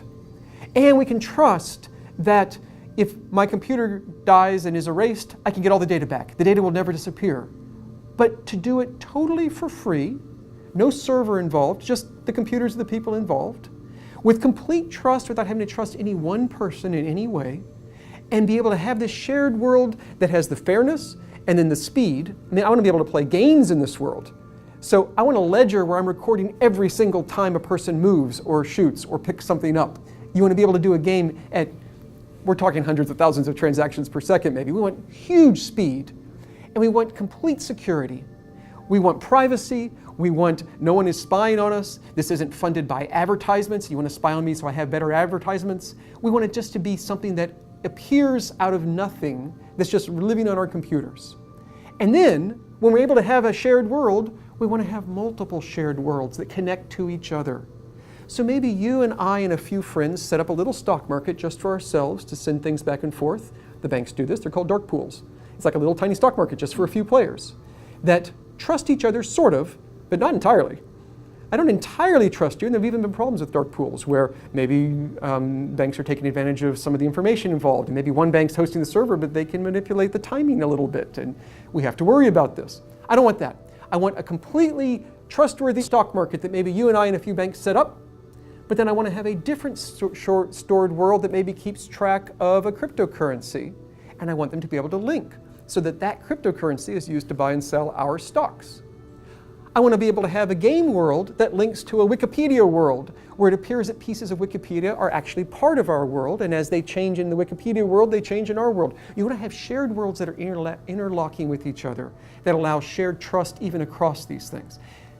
And we can trust that if my computer dies and is erased, I can get all the data back. The data will never disappear. But to do it totally for free, no server involved, just the computers of the people involved, with complete trust without having to trust any one person in any way, and be able to have this shared world that has the fairness and then the speed. I mean, I want to be able to play games in this world. So I want a ledger where I'm recording every single time a person moves or shoots or picks something up. You want to be able to do a game at, we're talking hundreds of thousands of transactions per second maybe. We want huge speed, and we want complete security. We want privacy. We want no one is spying on us. This isn't funded by advertisements. You want to spy on me so I have better advertisements. We want it just to be something that appears out of nothing, that's just living on our computers. And then, when we're able to have a shared world, we want to have multiple shared worlds that connect to each other. So maybe you and I and a few friends set up a little stock market just for ourselves to send things back and forth. The banks do this. They're called dark pools. It's like a little tiny stock market just for a few players that trust each other, sort of, but not entirely. I don't entirely trust you, and there have even been problems with dark pools where maybe banks are taking advantage of some of the information involved, and maybe one bank's hosting the server, but they can manipulate the timing a little bit, and we have to worry about this. I don't want that. I want a completely trustworthy stock market that maybe you and I and a few banks set up, but then I want to have a different stored world that maybe keeps track of a cryptocurrency, and I want them to be able to link so that that cryptocurrency is used to buy and sell our stocks. I want to be able to have a game world that links to a Wikipedia world, where it appears that pieces of Wikipedia are actually part of our world, and as they change in the Wikipedia world, they change in our world. You want to have shared worlds that are interlocking with each other, that allow shared trust even across these things.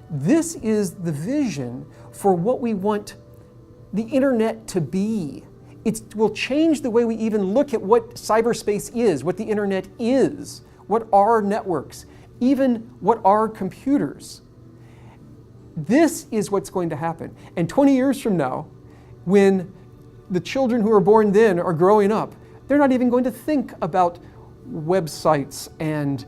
This is the vision for what we want the internet to be. It will change the way we even look at what cyberspace is, what the internet is, what are networks, even what are computers. This is what's going to happen. And 20 years from now, when the children who are born then are growing up, they're not even going to think about websites and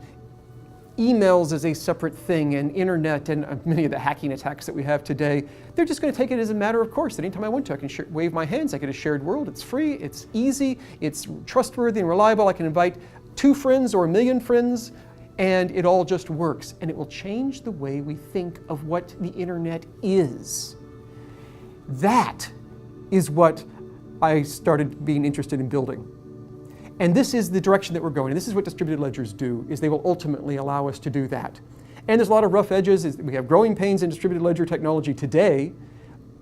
emails as a separate thing, and internet and many of the hacking attacks that we have today. They're just going to take it as a matter of course. Anytime I want to, I can wave my hands. I get a shared world. It's free, it's easy, it's trustworthy and reliable. I can invite 2 friends or 1 million friends, and it all just works. And it will change the way we think of what the internet is. That is what I started being interested in building. And this is the direction that we're going. And this is what distributed ledgers do, is they will ultimately allow us to do that. And there's a lot of rough edges. We have growing pains in distributed ledger technology today,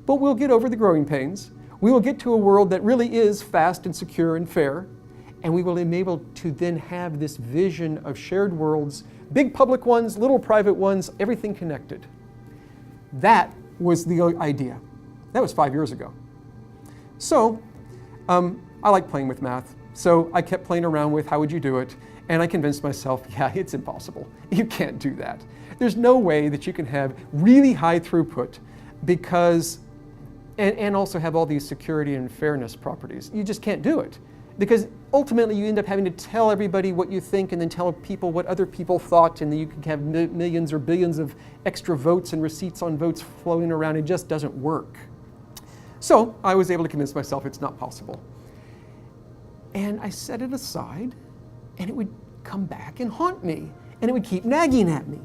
but we'll get over the growing pains. We will get to a world that really is fast and secure and fair, and we will be able to then have this vision of shared worlds, big public ones, little private ones, everything connected. That was the idea. That was 5 years ago. So I like playing with math. So I kept playing around with how would you do it, and I convinced myself, yeah, it's impossible. You can't do that. There's no way that you can have really high throughput because, and also have all these security and fairness properties. You just can't do it. Because ultimately you end up having to tell everybody what you think and then tell people what other people thought, and then you can have millions or billions of extra votes and receipts on votes flowing around. It just doesn't work. So I was able to convince myself it's not possible. And I set it aside, and it would come back and haunt me, and it would keep nagging at me.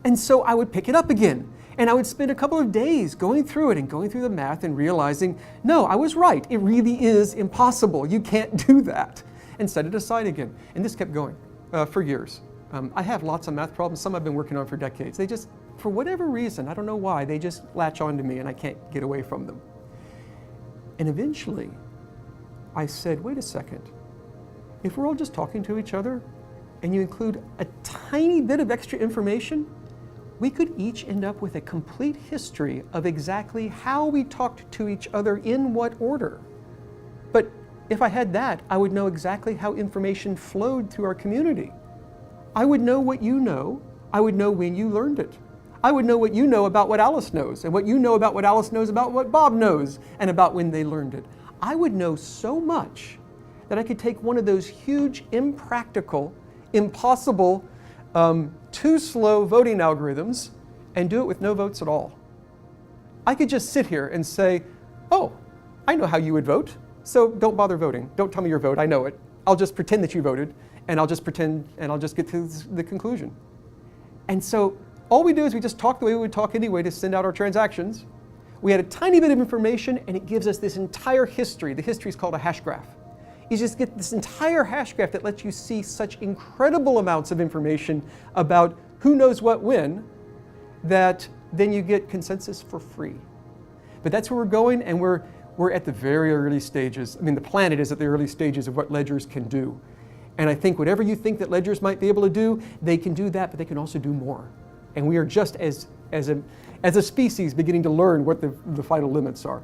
And so I would pick it up again, and I would spend a couple of days going through it and going through the math and realizing, no, I was right. It really is impossible. You can't do that. And set it aside again. And this kept going for years. I have lots of math problems. Some I've been working on for decades. They just, for whatever reason, I don't know why, they just latch onto me, and I can't get away from them. And eventually, I said, wait a second. if we're all just talking to each other and you include a tiny bit of extra information, we could each end up with a complete history of exactly how we talked to each other in what order. But if I had that, I would know exactly how information flowed through our community. I would know what you know. I would know when you learned it. I would know what you know about what Alice knows, and what you know about what Alice knows about what Bob knows, and about when they learned it. I would know so much that I could take one of those huge, impractical, impossible, too slow voting algorithms and do it with no votes at all. I could just sit here and say, oh, I know how you would vote, so don't bother voting. Don't tell me your vote, I know it. I'll just pretend that you voted, and I'll just pretend, and I'll just get to the conclusion. And so all we do is we just talk the way we would talk anyway to send out our transactions. We had a tiny bit of information, and it gives us this entire history. The history is called a hash graph. You just get this entire hash graph that lets you see such incredible amounts of information about who knows what when, that then you get consensus for free. But that's where we're going, and we're at the very early stages. I mean, the planet is at the early stages of what ledgers can do. And I think whatever you think that ledgers might be able to do, they can do that, but they can also do more. And we are just as a species beginning to learn what the final limits are.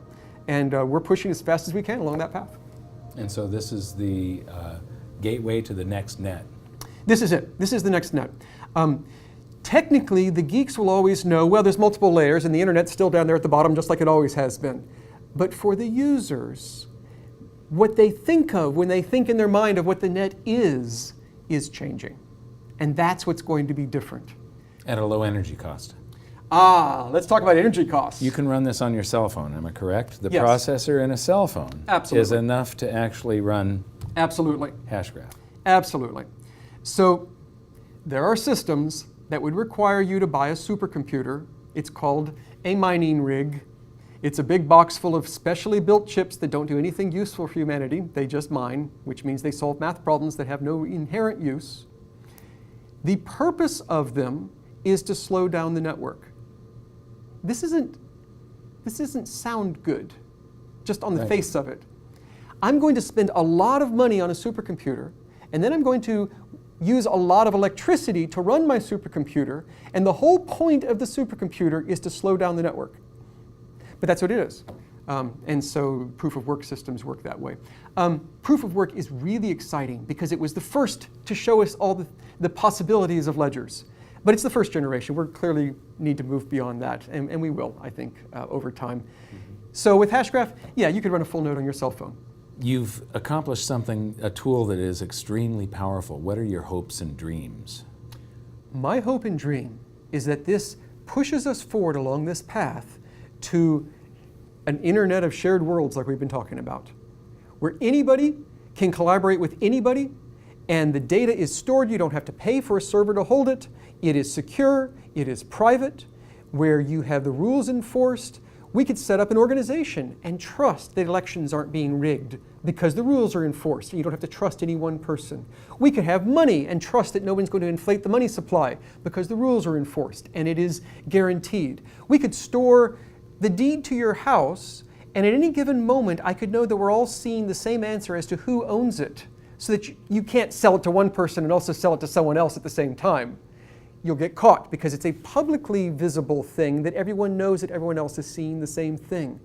And we're pushing as fast as we can along that path. And so this is the gateway to the next net. This is it. This is the next net. Technically, the geeks will always know, well, there's multiple layers and the internet's still down there at the bottom just like it always has been. But for the users, what they think of when they think in their mind of what the net is changing. And that's what's going to be different. At a low energy cost. Let's talk about energy costs. You can run this on your cell phone, am I correct? The Yes. processor in a cell phone is enough to actually run Absolutely. Hashgraph. Absolutely. So there are systems that would require you to buy a supercomputer. It's called a mining rig. It's a big box full of specially built chips that don't do anything useful for humanity. They just mine, which means they solve math problems that have no inherent use. The purpose of them is to slow down the network. This doesn't sound good, just on the face of it. I'm going to spend a lot of money on a supercomputer, and then I'm going to use a lot of electricity to run my supercomputer, and the whole point of the supercomputer is to slow down the network. But that's what it is. And so proof of work systems work that way. Proof of work is really exciting because it was the first to show us all the possibilities of ledgers. But it's the first generation. We clearly need to move beyond that, and we will, I think, over time. So with Hashgraph, yeah, you could run a full node on your cell phone. You've accomplished something, a tool that is extremely powerful. What are your hopes and dreams? My hope and dream is that this pushes us forward along this path to an internet of shared worlds like we've been talking about, where anybody can collaborate with anybody, and the data is stored. You don't have to pay for a server to hold it. It is secure, it is private, where you have the rules enforced. We could set up an organization and trust that elections aren't being rigged because the rules are enforced and you don't have to trust any one person. We could have money and trust that no one's going to inflate the money supply because the rules are enforced and it is guaranteed. We could store the deed to your house, and at any given moment I could know that we're all seeing the same answer as to who owns it, so that you can't sell it to one person and also sell it to someone else at the same time. You'll get caught because it's a publicly visible thing that everyone knows that everyone else is seeing the same thing.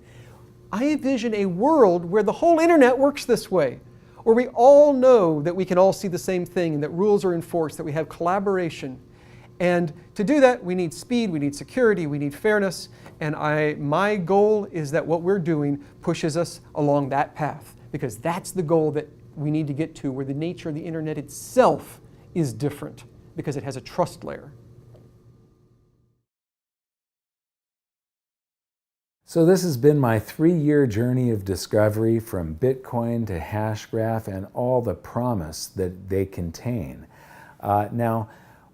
I envision a world where the whole internet works this way, where we all know that we can all see the same thing and that rules are enforced, that we have collaboration. And to do that, we need speed, we need security, we need fairness, and my goal is that what we're doing pushes us along that path, because that's the goal that we need to get to, where the nature of the internet itself is different, because it has a trust layer. So this has been my 3-year journey of discovery from Bitcoin to Hashgraph and all the promise that they contain. Now,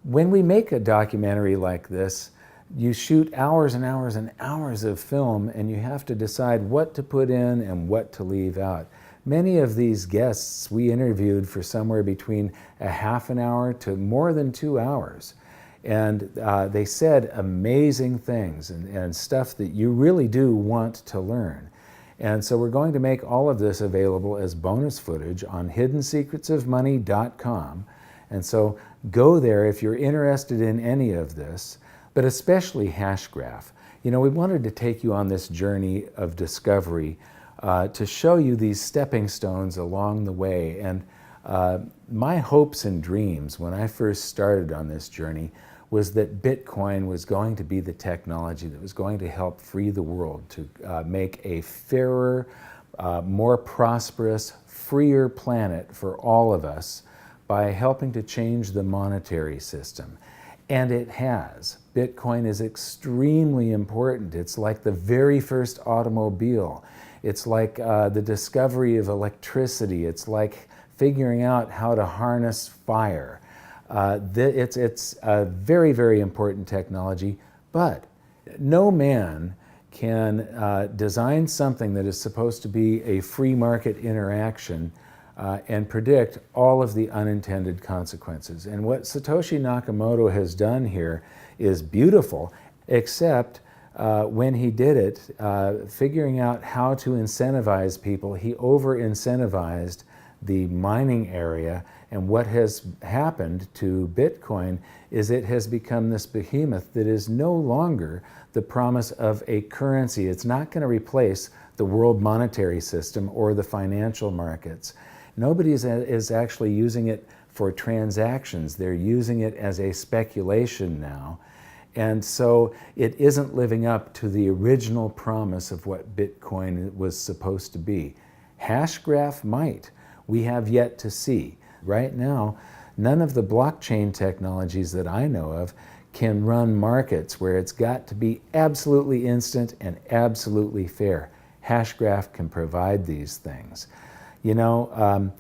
when we make a documentary like this, you shoot hours and hours and hours of film, and you have to decide what to put in and what to leave out. Many of these guests we interviewed for somewhere between a half an hour to more than 2 hours. And they said amazing things and stuff that you really do want to learn. And so we're going to make all of this available as bonus footage on hiddensecretsofmoney.com. And so go there if you're interested in any of this, but especially Hashgraph. You know, we wanted to take you on this journey of discovery to show you these stepping stones along the way. And my hopes and dreams when I first started on this journey was that Bitcoin was going to be the technology that was going to help free the world to make a fairer, more prosperous, freer planet for all of us by helping to change the monetary system. And it has. Bitcoin is extremely important. It's like the very first automobile. It's like the discovery of electricity. It's like figuring out how to harness fire. It's a very, very important technology, but no man can design something that is supposed to be a free market interaction and predict all of the unintended consequences. And what Satoshi Nakamoto has done here is beautiful, except when he did it, figuring out how to incentivize people, he over-incentivized the mining area. And what has happened to Bitcoin is it has become this behemoth that is no longer the promise of a currency. It's not going to replace the world monetary system or the financial markets. Nobody is actually using it for transactions. They're using it as a speculation now. And so it isn't living up to the original promise of what Bitcoin was supposed to be. Hashgraph might. We have yet to see. Right now, none of the blockchain technologies that I know of can run markets where it's got to be absolutely instant and absolutely fair. Hashgraph can provide these things. You know,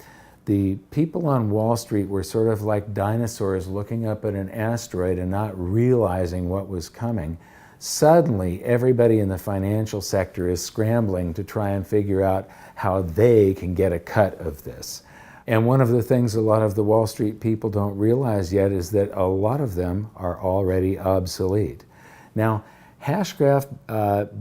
the people on Wall Street were sort of like dinosaurs looking up at an asteroid and not realizing what was coming. Suddenly, everybody in the financial sector is scrambling to try and figure out how they can get a cut of this. And one of the things a lot of the Wall Street people don't realize yet is that a lot of them are already obsolete. Now, Hashgraph,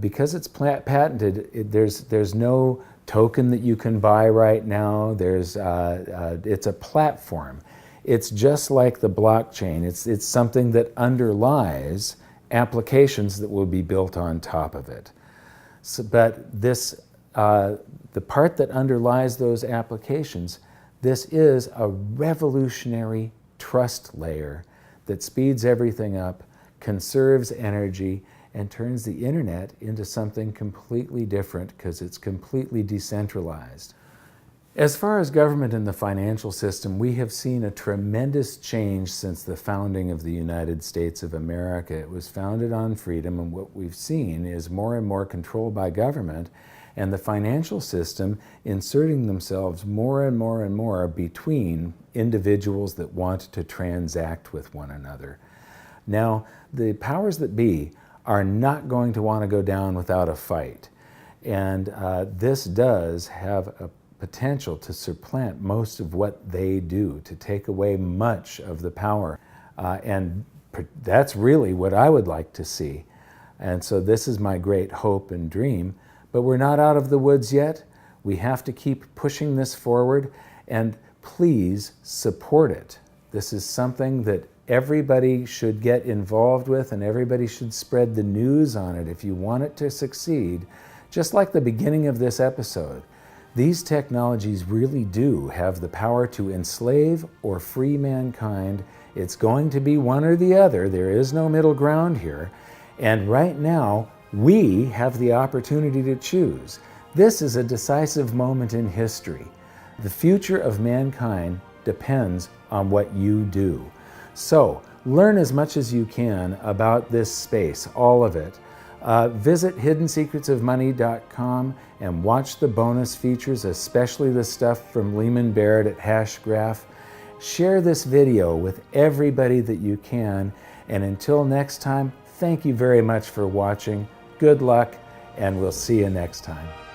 because it's patented, there's no token that you can buy right now. It's a platform. It's just like the blockchain. It's something that underlies applications that will be built on top of it. So, but this, the part that underlies those applications, this is a revolutionary trust layer that speeds everything up, conserves energy, and turns the internet into something completely different because it's completely decentralized. As far as government and the financial system, we have seen a tremendous change since the founding of the United States of America. It was founded on freedom, and what we've seen is more and more control by government and the financial system inserting themselves more and more and more between individuals that want to transact with one another. Now, the powers that be are not going to want to go down without a fight. And this does have a potential to supplant most of what they do, to take away much of the power. And that's really what I would like to see. And so this is my great hope and dream. But we're not out of the woods yet. We have to keep pushing this forward, and please support it. This is something that everybody should get involved with, and everybody should spread the news on it if you want it to succeed. Just like the beginning of this episode, these technologies really do have the power to enslave or free mankind. It's going to be one or the other. There is no middle ground here. And right now, we have the opportunity to choose. This is a decisive moment in history. The future of mankind depends on what you do. So, learn as much as you can about this space, all of it. Visit hiddensecretsofmoney.com and watch the bonus features, especially the stuff from Lehman Barrett at Hashgraph. Share this video with everybody that you can, and until next time, thank you very much for watching. Good luck, and we'll see you next time.